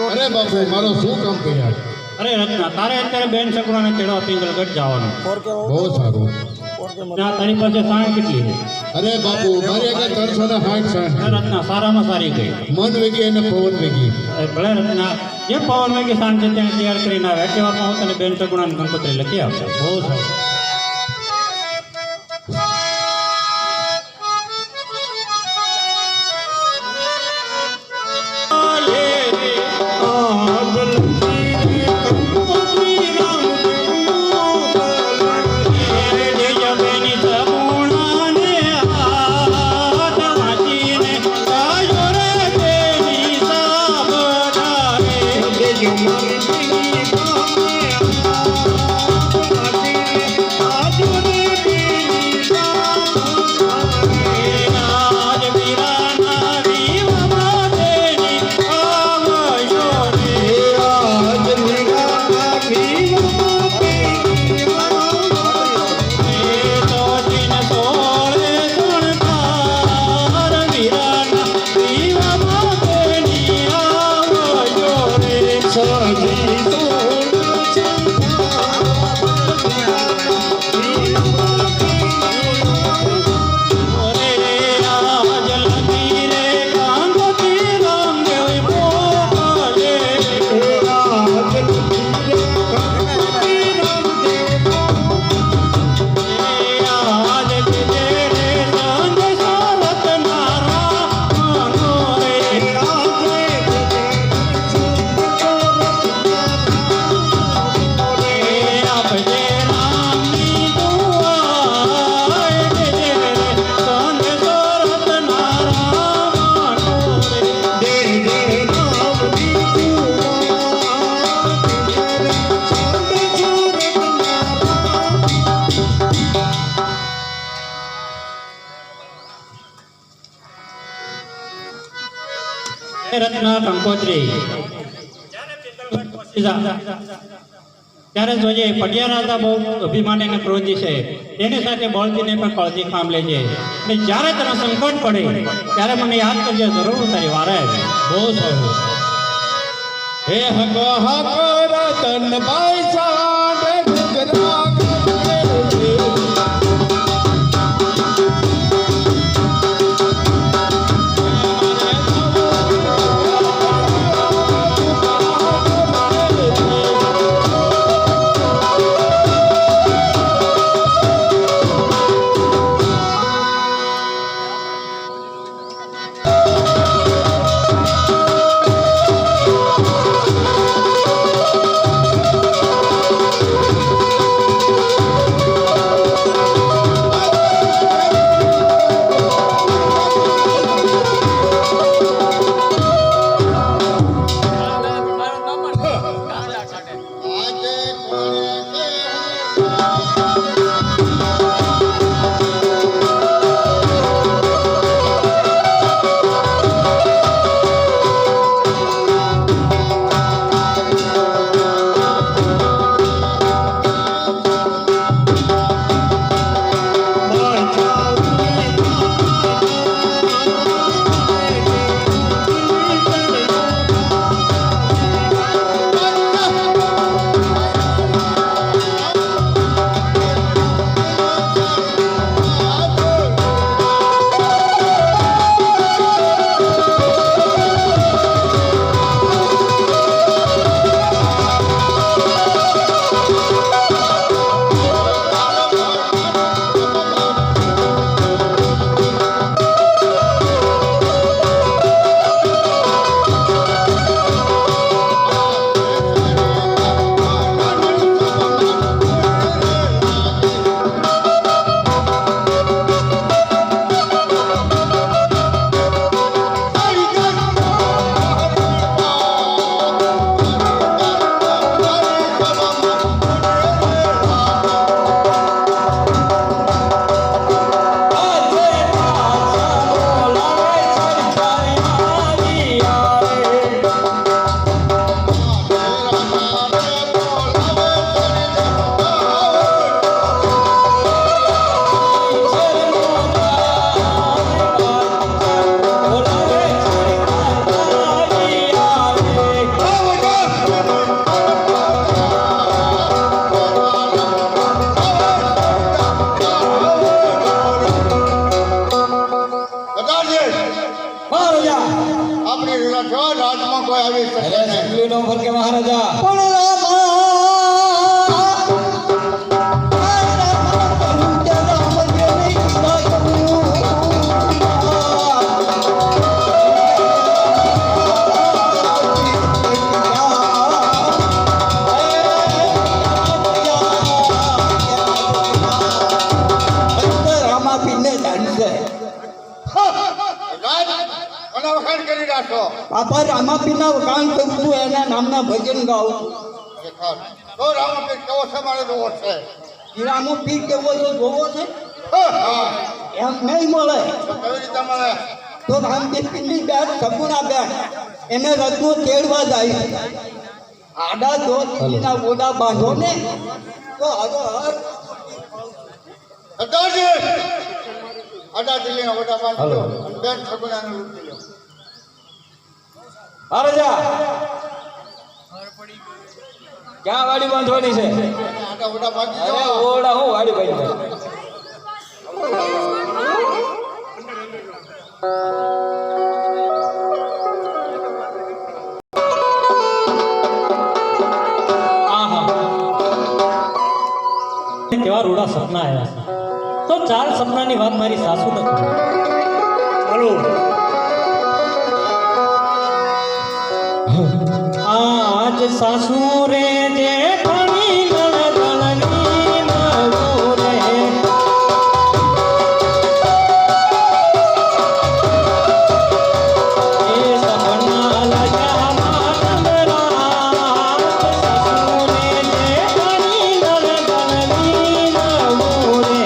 અરે બાપુ મારો શું કામ કર્યા અરે રત્ના તારે અત્યારે બેન સગુણાને તેડવા પિંગલગઢ જવાનું બહુ સારું ત્યાં તારી પાસે સાણ કેટલી છે અરે બાપુ મારી આગળ 360 અરે રત્ના સારામાં સારી ગઈ મન વેગી અને પવન વેગી અરે ભલે રત્ના જે પવન વેગી સાણ છે ત્યાં તૈયાર કરીને આવે એટલી વારમાં હું તને બેન સગુણાને કંકોત્રી લખી આપું બહુ સારું Viva રત્ન કંકોત્રી ત્યારે જોઈએ પટિયા રાજા બહુ અભિમાની અને ક્રોધી છે એની સાથે બળદીને પણ કળજી કામ લે છે અને જ્યારે તને સંકટ પડે ત્યારે મને યાદ કરજે જરૂર તારી વારે આવે બહુ સારું હે હકો હકો રતન ભાઈ સાડે ઘૂઘરા આપણી રાજમાં કોઈ આવી શકે નહીં મહારાજા બાપા રામાપીના વખાણ કરું છું એના નામના ભજન ગાઉં તો રામાપીર કેવો છે મારે જોવો છે રામાપીર કેવો તો જોવો છે એમ નહીં મળે કેવી રીતે મળે તો રામદેવપીરની બેન સગુણા બેન એને રત્નો તેડવા જાય આડા દો દીદીના ગોડા બાંધો ને તો હવે અડા દિલ્હીના વડા બાંધો બેન સગુણાને લૂંટી લો મહારાજા ક્યાં વાડી બાંધવાની છે આડા વડા બાંધી અરે દો ઓરડા હું વાડી બાંધી કેવા રૂડા સપના આવ્યા તો 4 સપનાની વાત મારી સાસુ ને ચાલો આજ સાસુ રે જે ઘણી ગણગણની નવો રે એ સપના લગ્યા મારા સાસુ રે જે ઘણી ગણગણની નવો રે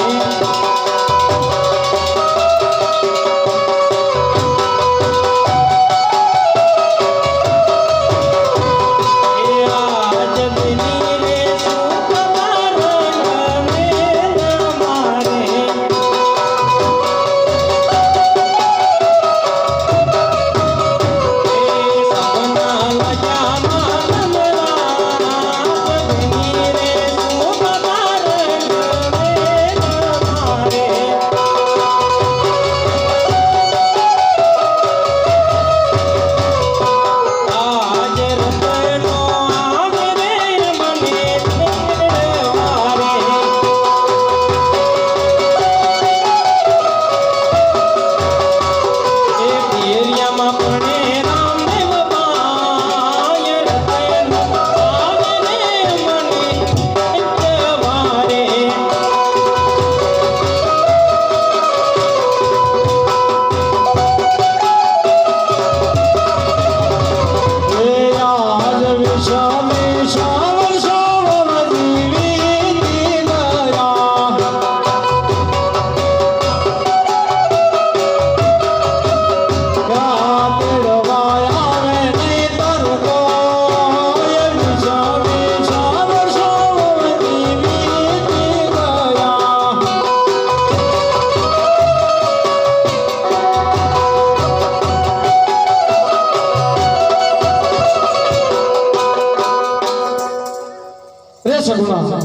સગુણા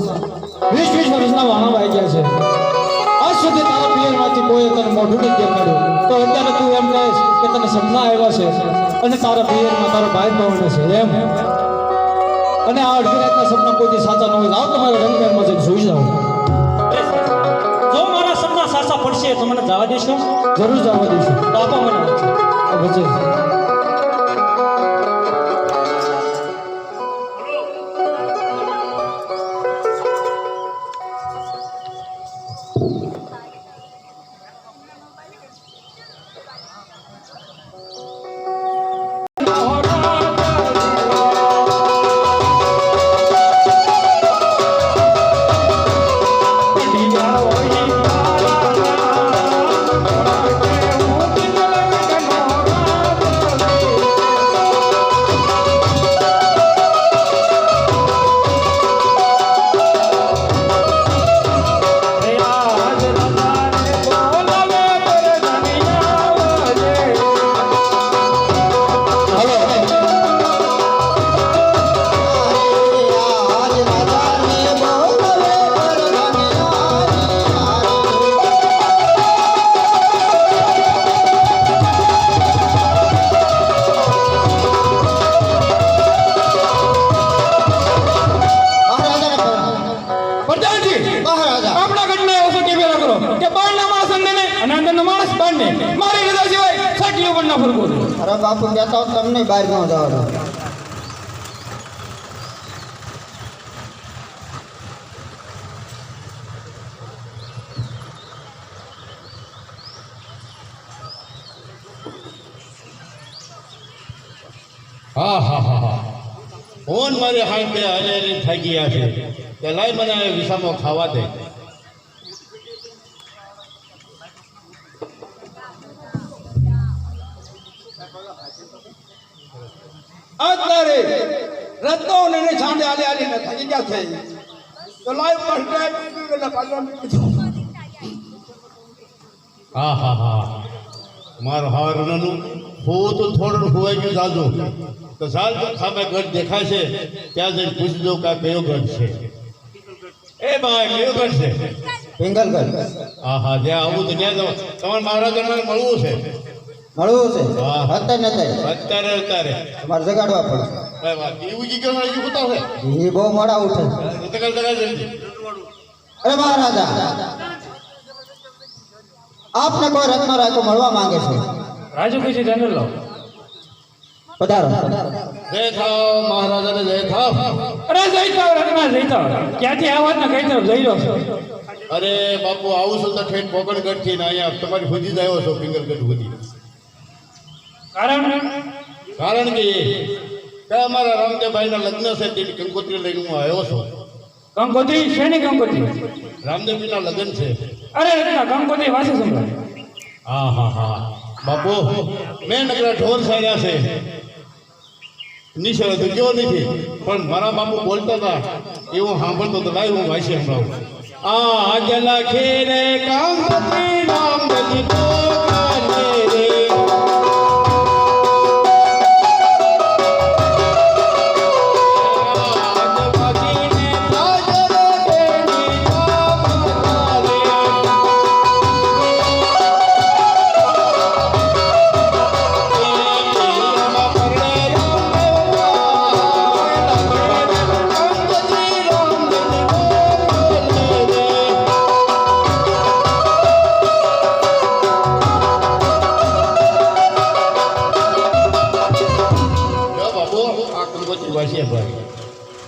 20 વર્ષના વાણા વાઈ ગયા છે આજ સુધી તારા પિયરમાંથી કોઈ તને મોઢું નથી દેખાડ્યું તો અત્યારે તું એમ કહેશ કે તને સપના આવ્યા છે અને તારા પિયરમાં તારો ભાઈ બહેનો છે એમ અને આ અડધી રાતના સપના કોઈ દી સાચા ન હોય આવ તમારે રંગમેરમાં જઈને સુઈ જાઓ જો મારા સપના સાચા પડશે તો મને જવા દેશો જરૂર જવા દઈશું તો આપો મને આ ભજન આપણા ઘટના એવો કે પેલા કરો કે બાળના માણસ અંદરને અને અંદરના માણસ બાળને મારી રજા સિવાય સાકીઓ પણ ના ફરકો અરે બાપુ કહેતા હો તમને બહાર ન જવાનું હા હા હા હા ફોન મારે હાલ બે હલેલી થઈ ગયા છે કે લાઈ મને વિસામો ખાવા દે અત્યારે રત્નો ને છાંડે આલે આલે ને થઈ ગયા છે તો લાઈવ પર ડ્રાઈવ ને પાલવાનું હા હા હા મારો હારનું હું તો થોડું ખોવાઈ ગયું જાજો તો સાલ તો સામે ગઢ દેખાય છે ત્યાં જઈને પૂછી દો કે આ કયો ગઢ છે એ ભાઈ કયો ગઢ છે પિંગલગઢ હા હા જ્યાં આવું તો ત્યાં જવા તમારે મહારાજાને મળવું છે મળવું છે હા. અત્યારે અત્યારે તમારે જગાડવા પડે ભાઈ વાત એવું જી કરવા એવું હોતા છે એ બહુ મોડા ઉઠે ઉતકલ કરા જલ્દી અરે મહારાજા આપને કોઈ રત્ન રાજો મળવા માંગે છે રાજુ કઈ છે ધ્યાન લો પધારો જય થાવ મહારાજાને જય થાવ અરે જઈતા રત્ના જઈતા ક્યાંથી આ વાત ને કઈ તરફ જઈ રહ્યો છો અરે બાપુ આવું છું તો ઠેઠ પોકણગઢ થી ને અહીંયા તમારી સુધી જ આવ્યો છો પિંગલગઢ સુધી કારણ કે અમારા રામદેવભાઈના લગ્ન છે તેની કંકોત્રી લઈને હું આવ્યો છું કંકોત્રી શેની કંકોત્રી રામદેવજીના લગ્ન છે અરે રત્ના કંકોત્રી વાસે સંભળાય હા હા હા બાપુ મેં નકરા ઢોર સાર્યા છે નિશળ તો ગયો નથી પણ મારા બાપુ બોલતા હતા એવું સાંભળતો તો લાઈ હું વાંચી સંભળાવું આજ લખે રે કંકોત્રી રામદેવજી તો કાને રે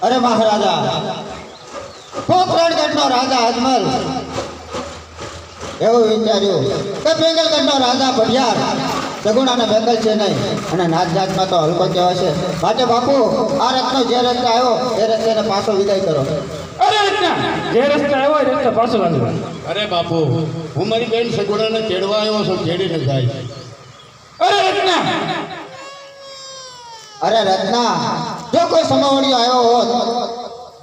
અરે મહારાજા પોખરણગઢનો રાજા અજમલ એવું વિચાર્યું કે પિંગલગઢનો રાજા ભડિયાર સગુણાને બેકલ છે નહીં અને નાત જાતમાં તો હલકો કહેવાય છે માટે બાપુ આ રસ્તો જે રસ્તે આવ્યો એ રસ્તે પાછો વિદાય કરો અરે રત્ના જે રસ્તે આવ્યો એ રસ્તે પાછો લાગ્યો અરે બાપુ હું મારી બેન સગુણાને તેડવા આવ્યો છું તેડીને જાય અરે રત્ના અરે રત્ના જો કોઈ સમવણીઓ આવ્યો હોત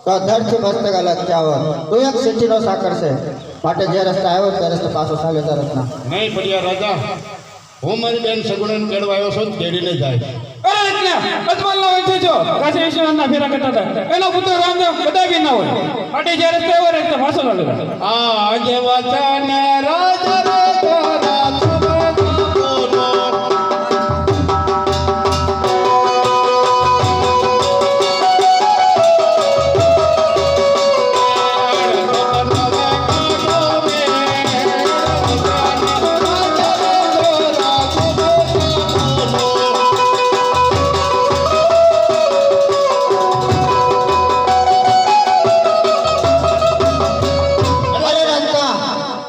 તો ધરથી મસ્તક અલગ થયા હોત તું એક સિટીનો સાકર છે માટે જે રસ્તે આવ્યો તે રસ્તે પાછો ચાલ્યો છે રત્ના નહીં પડ્યા રાજા હું મારી બેન સગુણાને તેડવા આવ્યો છું તેડીને જાય અરે રત્ના અજમલનો વંશજ છો કાશી વિશ્વનાથના ફેરા કરતા હતા એનો પુત્ર રામદેવ કદાપી ના હોય માટે જ્યારે રસ્તે એવો રસ્તે પાછો લાગેલો આજે વચન રાજા રે તારા શુભ બોલો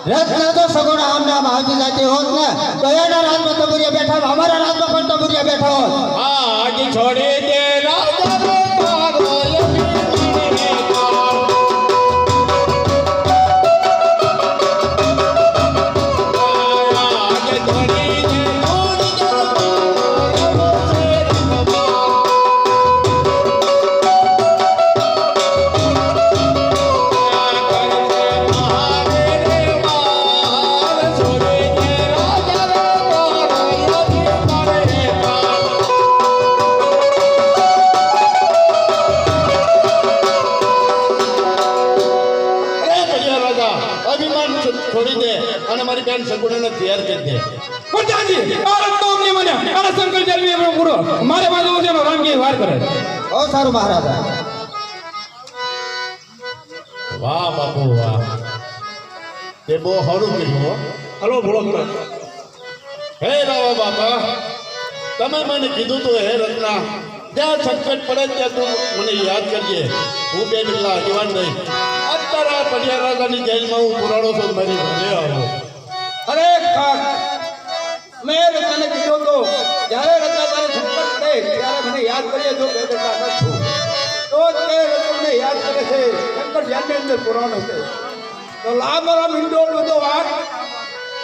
રત્ન તો સગુણ આમ નામ આવતી જાતી હોત ને તો એના રાજમાં તબુરિયા બેઠા હોત, અમારા રાજમાં પણ તબુરિયા બેઠા હોત. આજ છોડી દે રાજા રે તારો અભિમાન છોડી દે અને મારી બેન સગુણાને તૈયાર કરી દે. પ્રજાજી આ રસ્તો અમને મને અને શંકર જલવી એમનો પૂરો મારે બાજુ છે રામજી વાર કરે ઓ સારું મહારાજા. વાહ બાપુ વાહ, તે બહુ સારું કર્યું હો. હલો બોલો હે રાવા બાપા, તમે મને કીધું તું હે રત્ના, જ્યાં સંકટ પડે ત્યાં તું મને યાદ કરજે. હું બે ડગલા જવાન નહીં. અત્યારે આ પડિયા રાજાની જેલમાં હું પુરાણો છું, મારી ઘરે આવો. અરે ખાક મેં રત્નાને કીધું તો જ્યારે રત્ના તારે સંકટ પડે ત્યારે મને યાદ કરીએ જો બે બેટા ન છું તો તે રત્નને યાદ કરે છે શંકર જેલની અંદર પુરાણો છે તો લાંબ ઈંડોળ બધો વાત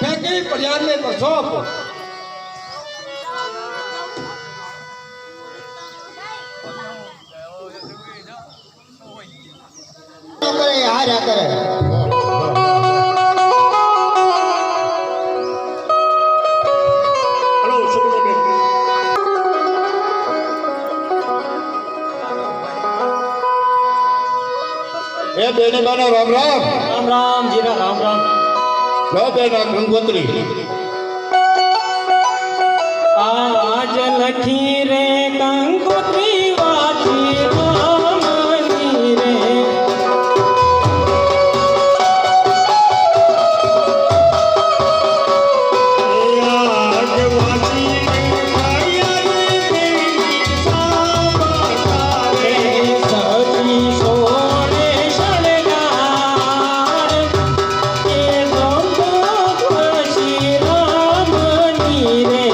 ફેંકી પડિયારને કરશો આપો. કરે હાર્યા કરે. હલો શુક્રબેન એ બેની બાનો રામ રામ. રામ રામ જીરા રામ રામ. લો બેન આ ગંગોત્રી. આજ લખી રે કંકોત્રી વાંચી રામની રે સતી સોને શણગાર એ ગંગોત્રી રામની રે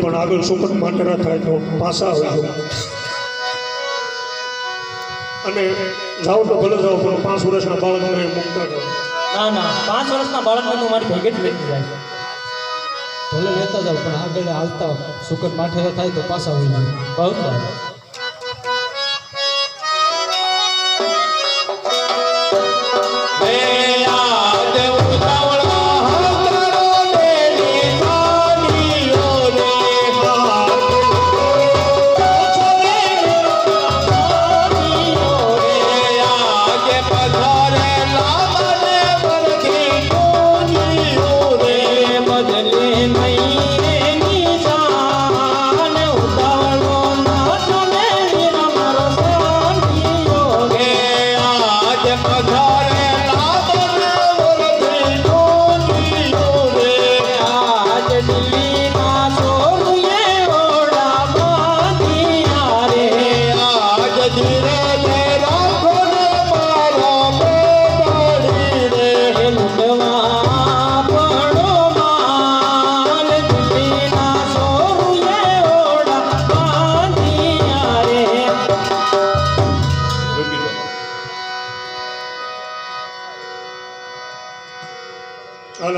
પણ આગળ સુખદ માટે થાય તો પાછા આવજો અને જાઓ તો ભલે જાઓ પણ 5 વર્ષના બાળકને મૂકતા જાઓ. ના ના 5 વર્ષના બાળકને તું મારી ભેગે જ લેતી જાય. ભલે લેતા જાવ પણ આગળ હાલતા સુકર માઠેરા થાય તો પાછા હોય જાય. બહુ સારું.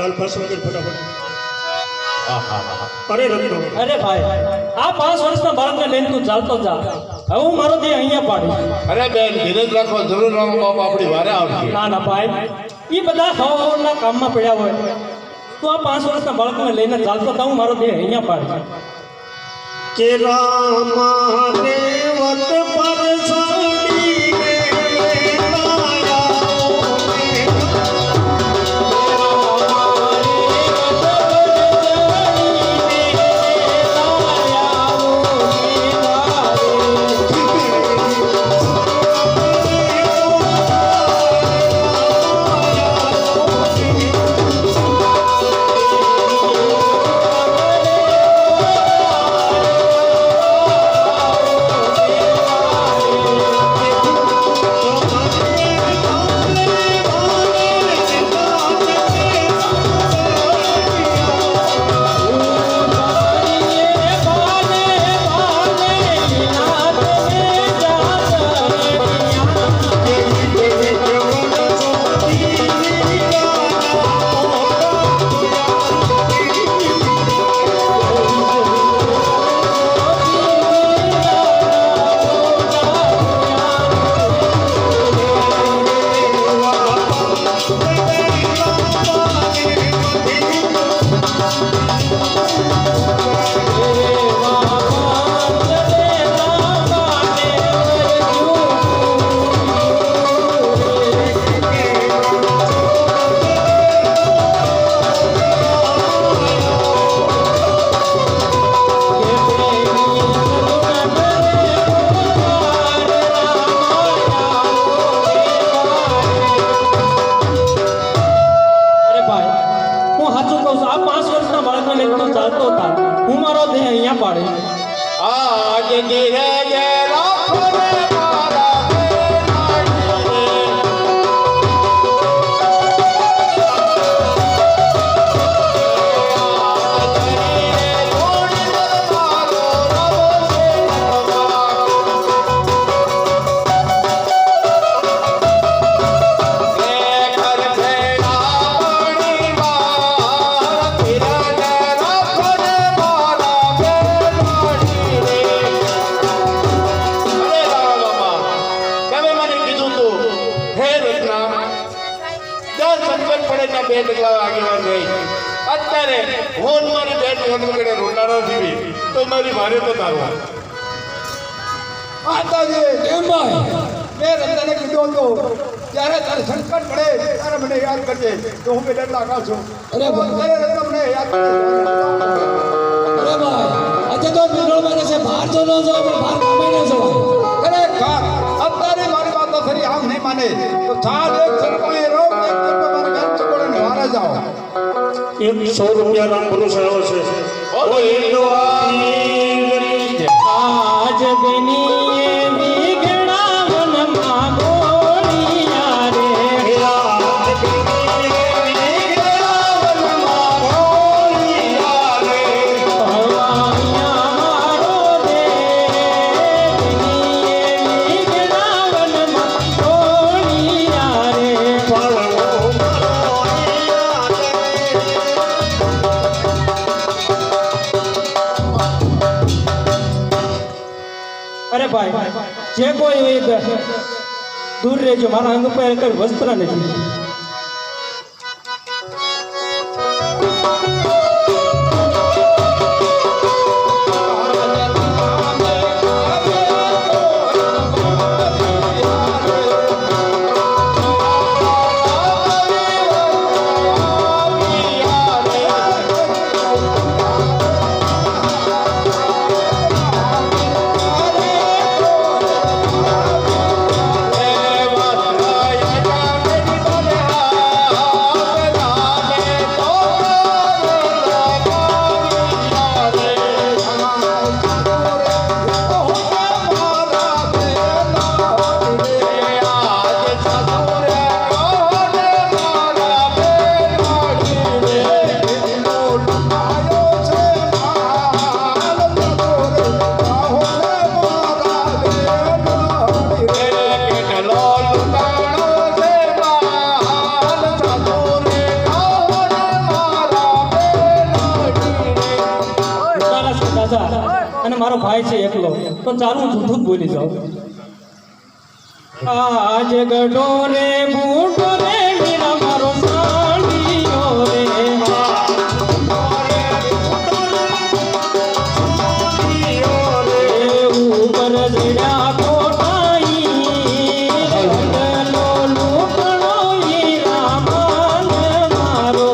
હાલ પાછળ કર ફટાફટ. આહા. અરે રત્નો અરે ભાઈ આ 5 વર્ષના બાળકને લઈને તું ચાલતો જા. હવે હું મારો દેહ અહીંયા પાડીશ. અરે બેન ધીરજ રાખો, જરૂર રામ બાપ આપણી વારે આવશે. ના ના ભાઈ એ બધા હવાના કામમાં પડ્યા હોય તું આ 5 વર્ષના બાળકને લઈને ચાલતો જા. હું મારો દેહ અહીંયા પાડીશ. કે રામાને વત પર સાડીને ચાલતો હતા હું મારો દેહ અહીંયા પાડીશ. આજ ધીરજ રાખો ને મારા બે ડગલા આગેવાન રહી. અત્યારે હું મારી બેન વનવગડે રોટાડો જીવી તો મારી મારે તો તારવા. માતાજી કેમ ભાઈ મેં રંજાને કીધું હતું જ્યારે તારે સંકટ પડે ત્યારે મને યાદ કરજે તો હું બે ડગલા ખાશું. અરે રંજા મને યાદ કરજે. અરે ભાઈ આજે તો પેટ્રોલમાં જશે બહાર તો ન જાવ પણ બહાર કામે ન જવાય. અરે અત્યારે મારી વાત તો ખરી આમ નહીં માને તો સાત એક સરપંચ રહો એક મારે ઘર ચકોડે વારે જાઓ. 100 રૂપિયા રામ ભરોસે આવે છે. ઓ ઈંડો આજ બની એવી ઘણા વનમાં ગોળિયા રે ભવાયા જે કોઈ હોય એ દૂર રહેજો, મારા અંગ પર કઈ વસ્ત્ર નથી. અને મારો ભાઈ છે એકલો, તો ચાલુ હું જૂઠું જ બોલી જાઉં. આજ ગઢો રે બૂટો રે મીરા મારો સાંડિયો રે, ઉપર જડ્યા કોટાઈ રંગલો લૂંટણો હીરા માન મારો.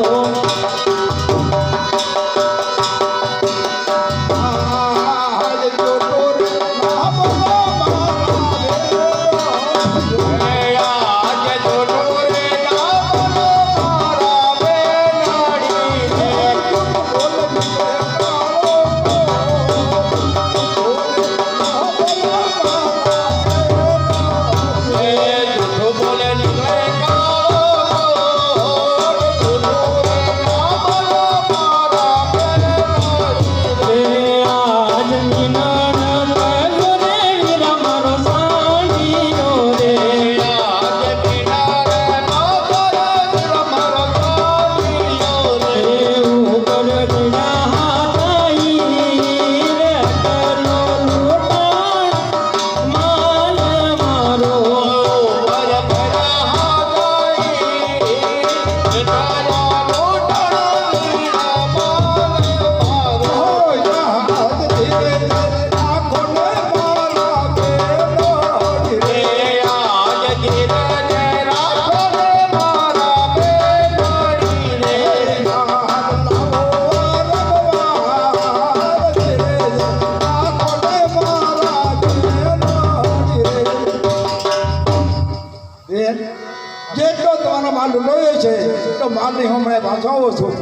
જેટલો તમારો માલ લૂંટાયો છે તો માલની હમણાં પાછો છું.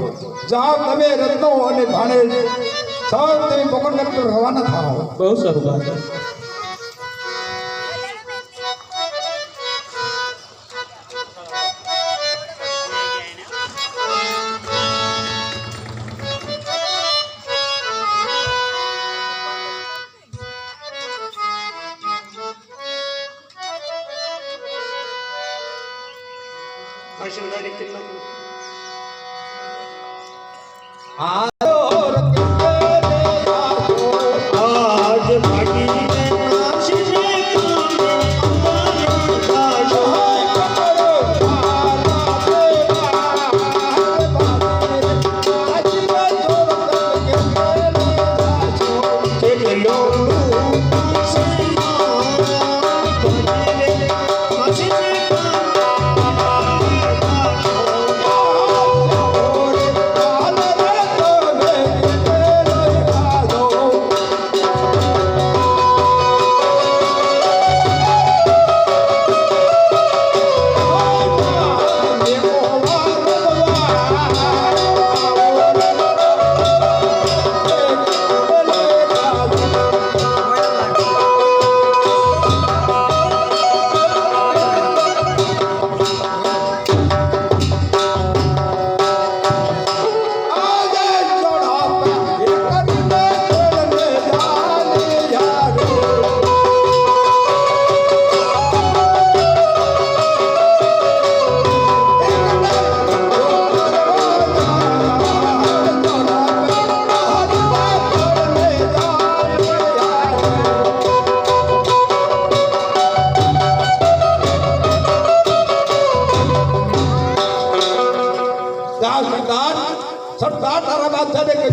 જાઓ તમે રત્નો અને ભાણે સૌ તમે પકડ કરી રવાના થાઓ. બહુ સારું વાત. Oh,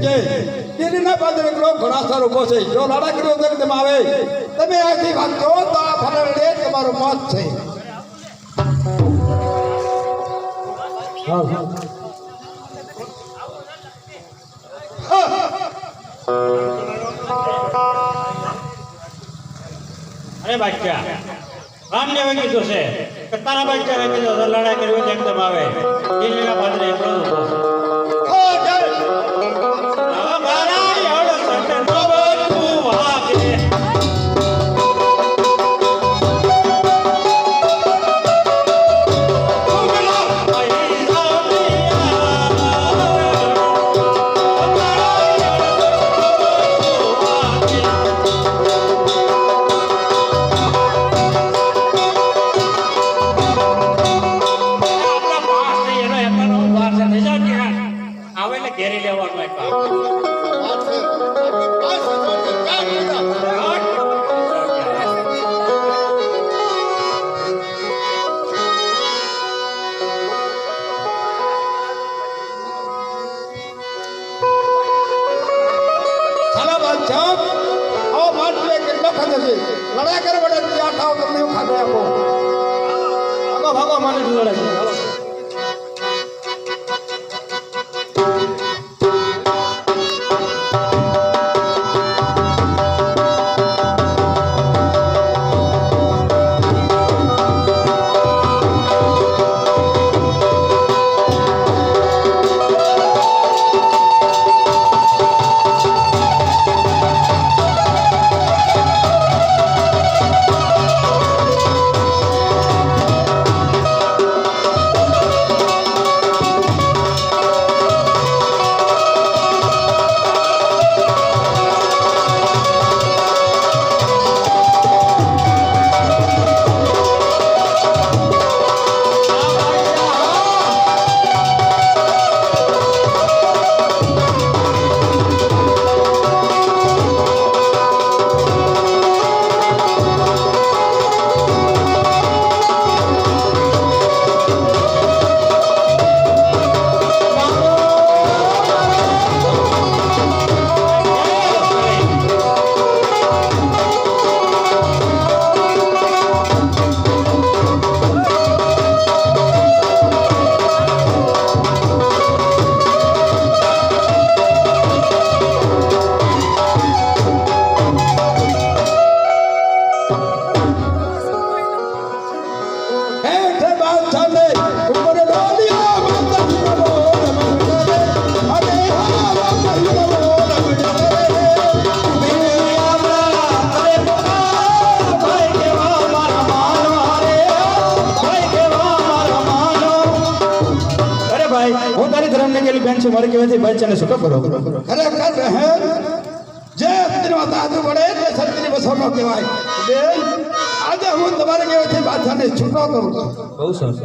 છે તેના પાદર એકલો ઘોડાસર ઉભો છે જો લડાઈ કર્યો તો તમે આવે તમે આથી વાંચો તો આ ફરડે તમારો મત છે અરે બાદશાહ રામદેવે કીધું છે કે તારા બાદશાહે કીધું તો લડાઈ કરવી હોય તો એકદમ આવે દિલ્હીના પાદરે એકલો જ ઊભો છે. હવે મારા એવડો સટન તો બધું વાગે. આવે એટલે ઘેરી લેવાનું એક કામ. સાલા બાદશાહ આવો માનવે કેટલો ખાધો છે લડાઈ કરે વડે ત્યાં થાવ તમને હું ખાધો આપો ભાગો ભાગો માને લડાઈ હાલો. હું તારી ધર્મને ગયેલી બેન છું મારે કહેવાથી બાદશાહને છૂટો કરો. ખરેખર બહેન જે સ્ત્રીમાં દાદુ પડે તે સત્યની વસવાનો કહેવાય બેન આજે હું તમારે કહેવાથી બાદશાહને છૂટો કરું છું બહુ સરસ.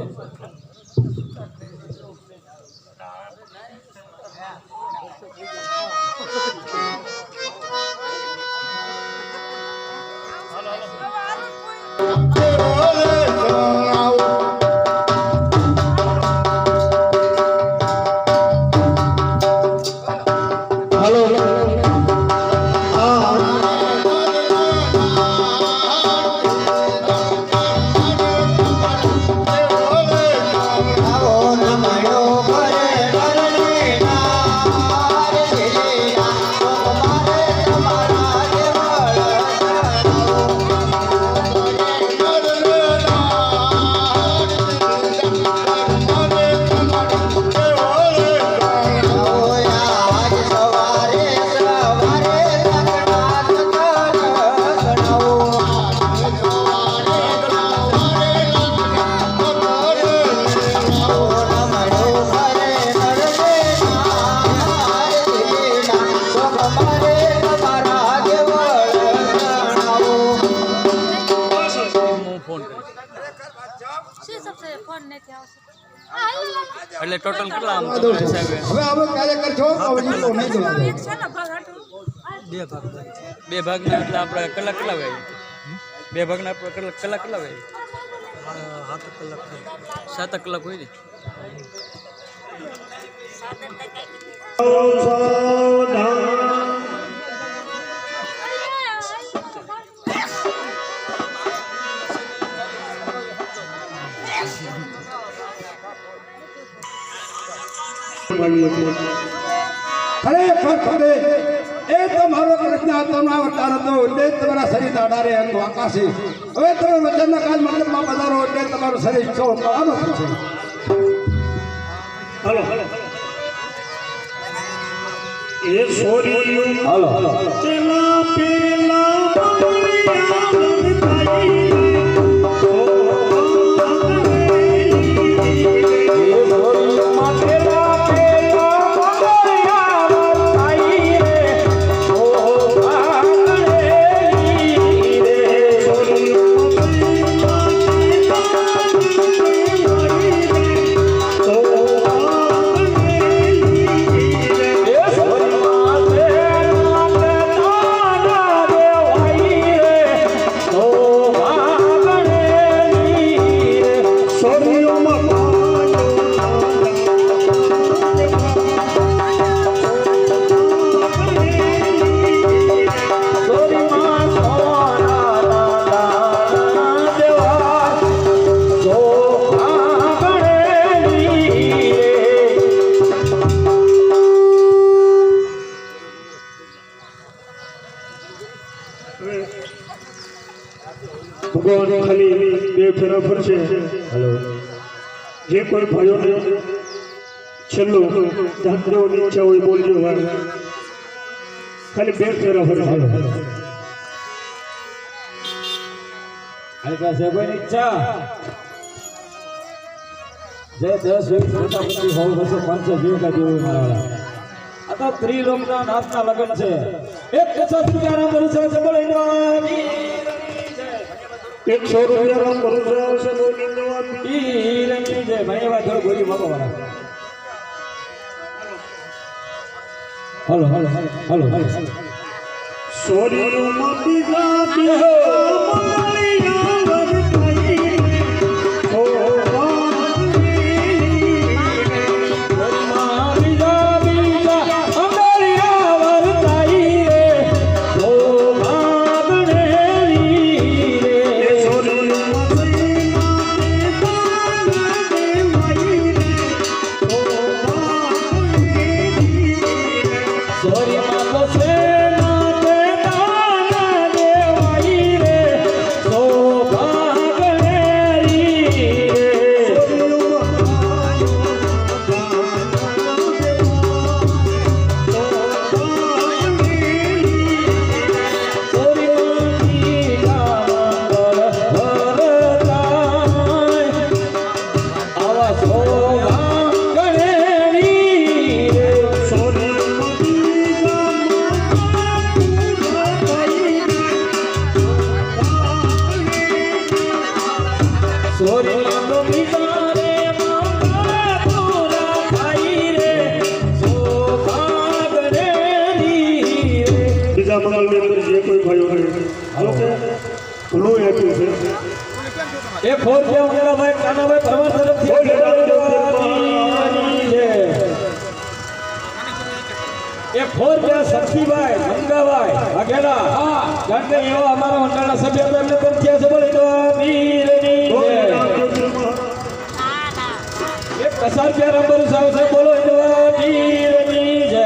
એટલે ટોટલ કેટલા આમ હવે હવે કાર્યકર છો તો હવે જીતો નહીં જોવા બે ભાગના એટલે આપણે કલાક કેટલા વાગે બે ભાગના આપણે કલાક કેટલા વાગે 7 કલાક હોય ને ખરેખર ખરે એ તમારો કૃષ્ણ આત્માનો અવતાર હતો એટલે જ તમારા શરીર આડારે હતું આકાશે. હવે તમે વચનના કાલ મંડપમાં પધારો એટલે તમારું શરીર છો કામ થશે. હાલો એ સોરી હાલો હાલો પેલા ભગવાન ખાલી બે ફેરા ફરશે. હલો જે કોઈ ભાઈઓને છેલ્લો જાતની ઈચ્છા હોય બોલજો. ખાલી બે ફેરા ફરશે. ઈચ્છા જે 10 20 મોટા પછી 100 200 500 જીવતા દેવું મારા આ તો ત્રિલોકના નાથના લગ્ન છે. એક 50 રૂપિયા ભરું છે બોલીનો 100 રૂપિયા રામ ભરું છે બોલીનો ઈ રમી છે ભાઈ એવા થોડું ગોરી માગો વાળા. હાલો હાલો હાલો હાલો સોરી માતી જાતી હો બીજા મંગલની અંદર જે કોઈ ભાઈઓ હોય હાલો કે ઘણું હેતું છે. એ ફોન કે ઉમેરા ભાઈ કાનાભાઈ પરમાર તરફથી એ ફોન કે શક્તિભાઈ મંગાભાઈ વાઘેલા કારણ કે એવો અમારા મંડળના સભ્ય તો એમને તરફથી છે બોલે તો વીરની એક કસાર પ્યારા પર સાવ છે બોલો તો વીરની જય.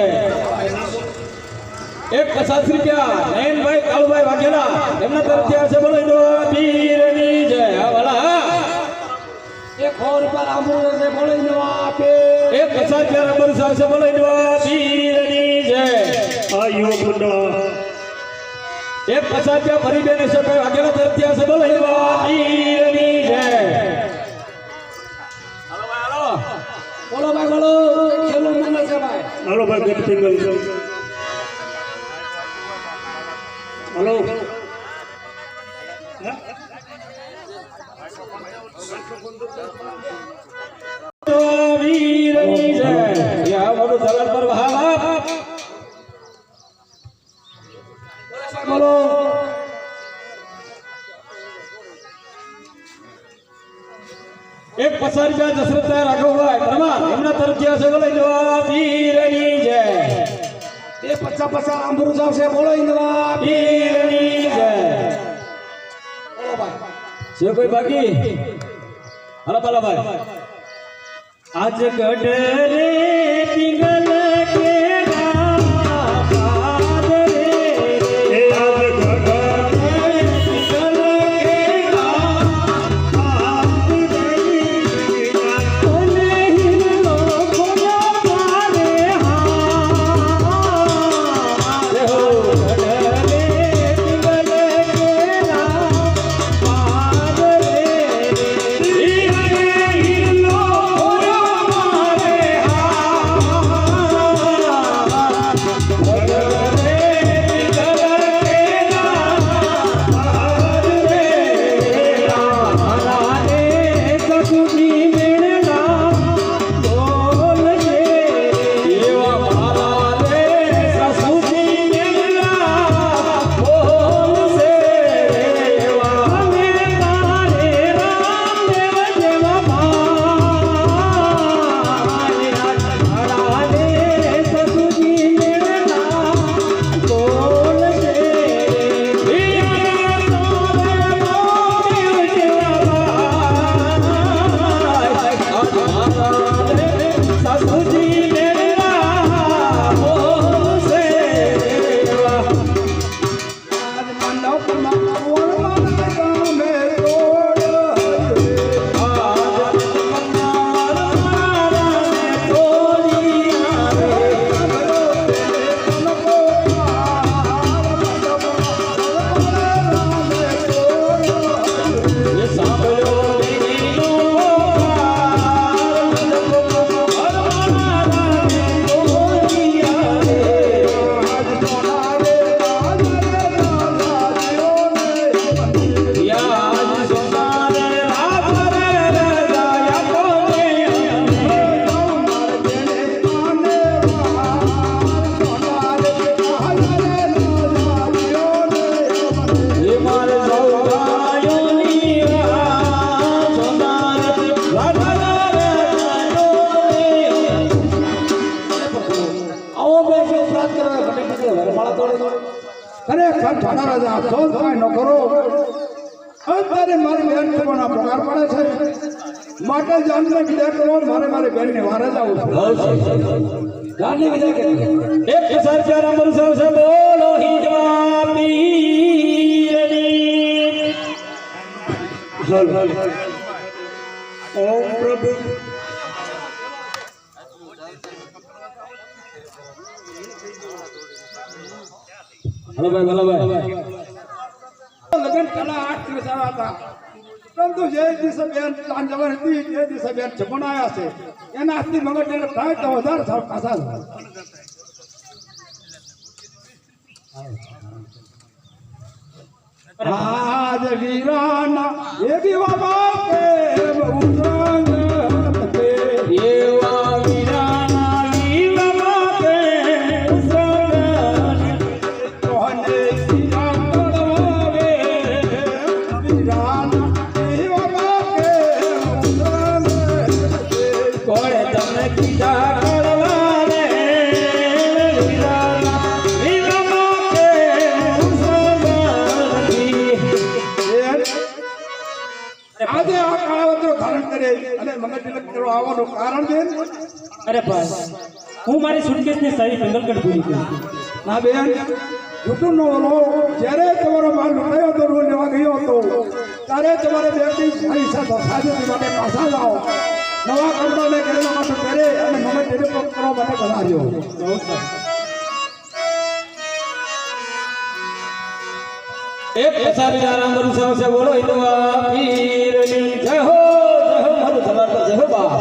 એક 50 રૂપિયા નયનભાઈ કાળુભાઈ વાઘેલા એમના તરફથી છે બોલો તો વીરની જય. હા વાલા એક 100 રૂપિયા રામુર છે બોલો તો આપે એક 50 રૂપિયા રામુર સાવ છે બોલો તો વીરની જય. આ યુવક મંડળ એક 50 રૂપિયા ફરી બેન છે વાઘેલા તરફથી છે બોલો તો વીરની જય. હાલો ભાઈ હાલો બોલો ભાઈ બોલો છેલ્લું મંગળ છે ભાઈ. હાલો ભાઈ ગેટ સિંગલ હાલો તો વીરની જય. યા બોલો જલન પર વહાવા બોલો એક પસારીયા દશરથભાઈ રાઘવભાઈ પરમાર એમના તરફથી હશે બોલાઈ જવા પીરની જય એ પચા પચા આંબરૂ આવશે બોલાઈ જવા પીરની જય બોલો ભાઈ છે કોઈ બાકી હાલો બાલાભાઈ આજ ગઢ રે પિંગલ કેરા પાદ રે આજ ગઢ રે પિંગલ કેરા પાદ રે કોને હિરલો કોના મારે હા હો ગઢ રે પિંગલ કેરા પાદ રે હિરલો ખરેખર ઠાણા રાજા અફસોસ કાંઈ ન કરો અત્યારે મારી બેન લોકોના પગાર પડે છે માટે જાનને વિદાય કરો મારે બેનને વારે જવું જાનની વિદાય કરી એક પસારીયા આંબરૂ આવશે બોલો હિજવા પીરની ઓમ પ્રભુ હલો ભાઈ લગન પેલા 8 દિવસ આવ્યા હતા પરંતુ જે દિવસે બેન ચાંદ જવાની હતી તે દિવસે બેન જમણ આવ્યા છે એના હાથની મગજ એટલે થાય તો વધારે સાવ પાછા આજ વીરાના એ દીવા બાપે ઉતરાંગ તે એવા વીરાના લીલા બાપે ઉસરણ કોને સીરા તળવાવે વીરાના દીવા બાપે ઉતરાંગ કોણે તમને કીધા કરવાને વીરાના લીલા બાપે ઉસરણ આજે આ કાળાવતરો ધારણ કરે અને મગજ તિલક કરવા આવવાનું કારણ છે અરે ભાઈ હું મારી સુટકેસની સારી જંગલગઢ ભૂલી ગયો ના બેન જૂઠું નો બોલો જ્યારે તમારો માલ લૂંટાયો હતો રૂ લેવા ગયો હતો ત્યારે તમારે બેટી મારી સાથે સાજેથી માટે પાછા જાઓ નવા કંટાને કરેલા માટે કરે અને મગજ તિલક કરવા માટે બોલાવ્યો એક પસારીયા આંબરૂ આવશે બોલો હિજવા પીરની જય હો મારું જલાલ જય હો બા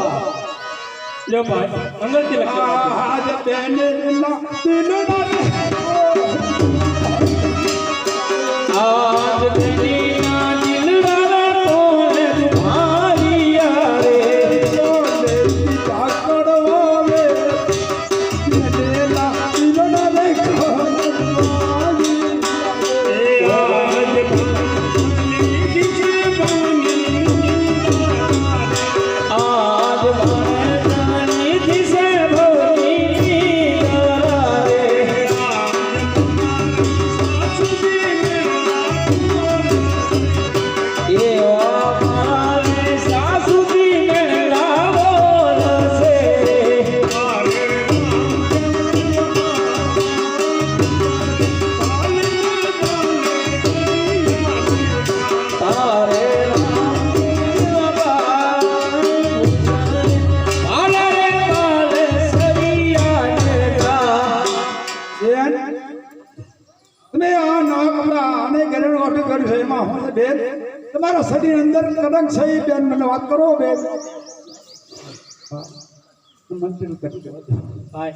લ્યો ભાઈ મંગલ તિલક આજ બેન ના દિલના આજ તેરીના દિલડા તોને તુમ્હારી યારે જોને સીતા કડવાવે દિલના દિલના લેખો આજ બેન તમારા શરીર અંદર કલંક છે ઈ બેન મને વાત કરો બેન હા, મંત્રી કરી દો. ભાઈ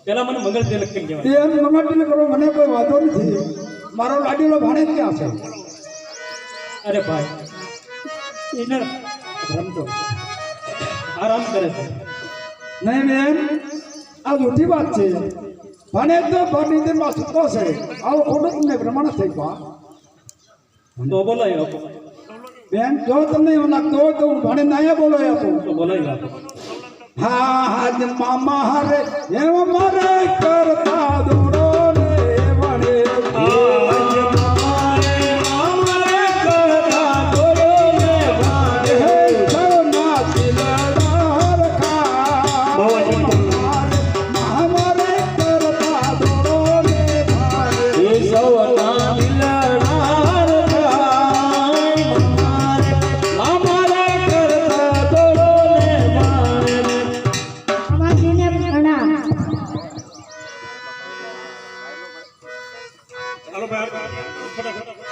પેલા મને મંગળ તિલક કરી દેવાય. બેન મંગળ કરો મને કોઈ વાંધો નથી મારો લાડીલો ભાણે ક્યાં છે અરે ભાઈ એને રમતો આરામ કરે છે. નહીં બેન આ જૂઠી વાત છે ભાણે તો ભરની માં સૂતો છે આવો ખોટો તમને પ્રમાણ થઈ ગયો તો બોલાવી આપો, બેન જો તમને એવું લાગતું હોય તો હું ભાણે નાયા બોલાવી આપું તો બોલાવી આપો. હા હાજ મામા હારે એમ મારે કરતા દોડો ને વડે હે સોના દિલદાર ખા મારે કરતા દોડો ને ભારે અમાજીને પ્રણામ. ચાલો ભાઈ ફટાફટ.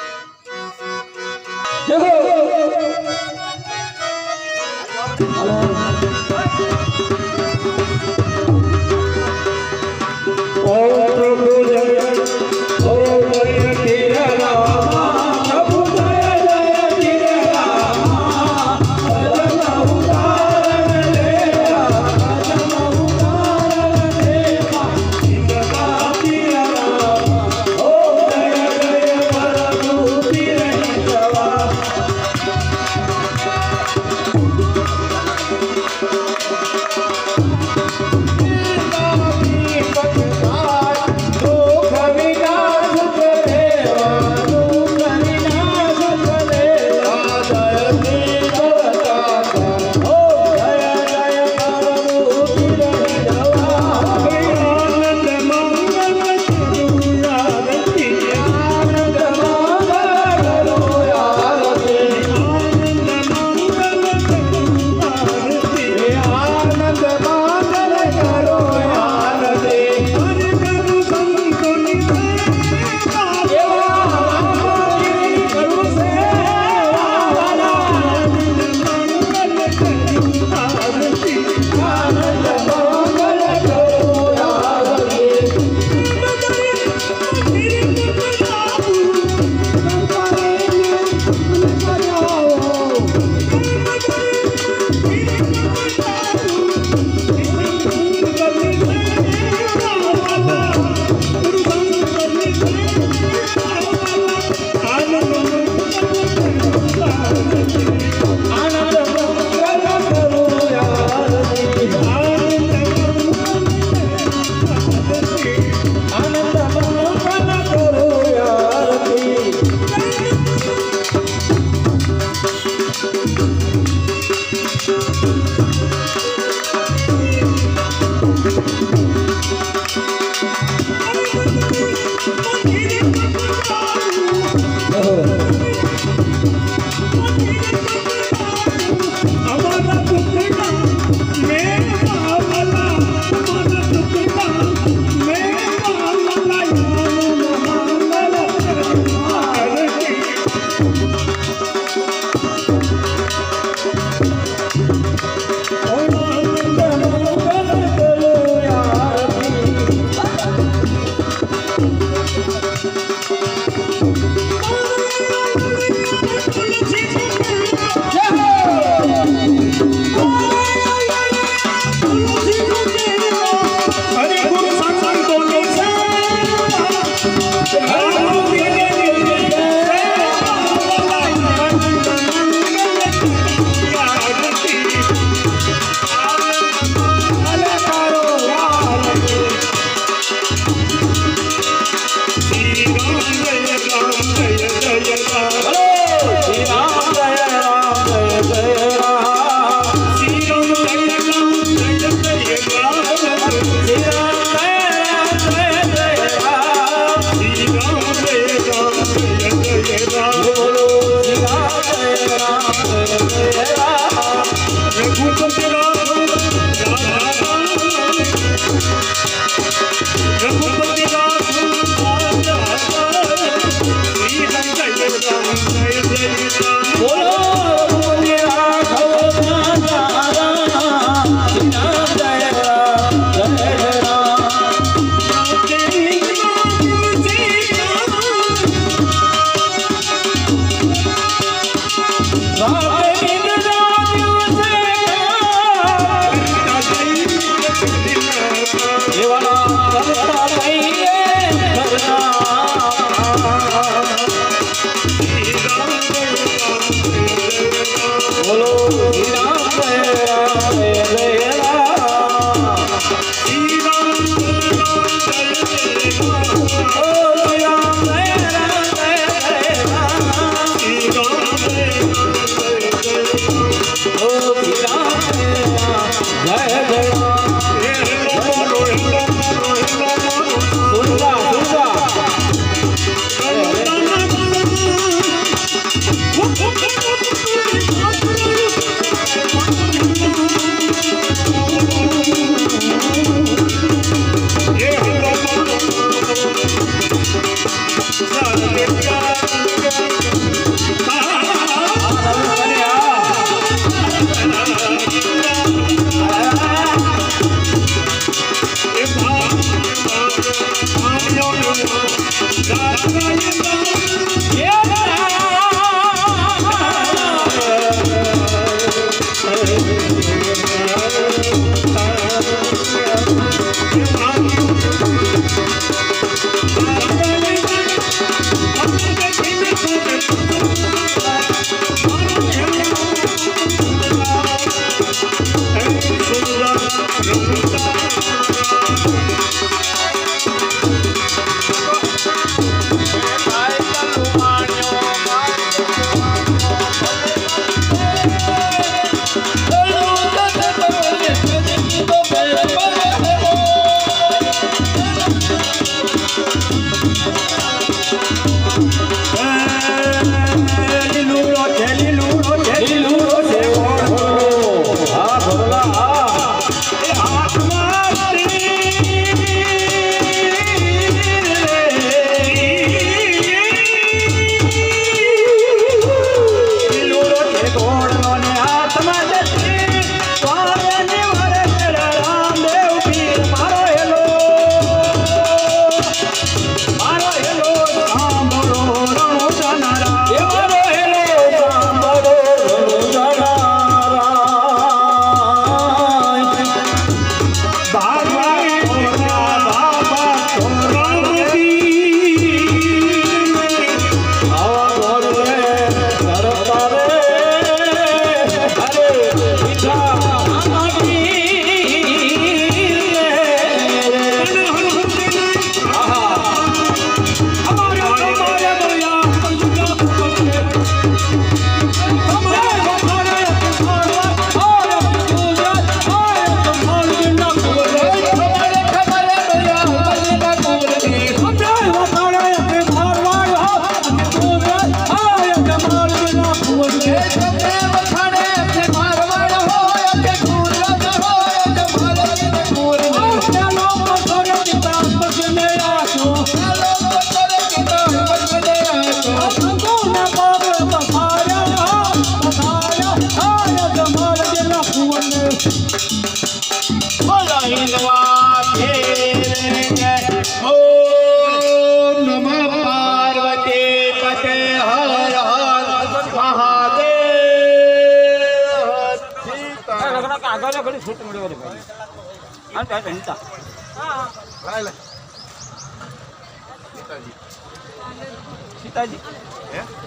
સીતાજી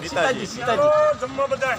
સીતાજી સીતાજી જમવા બધા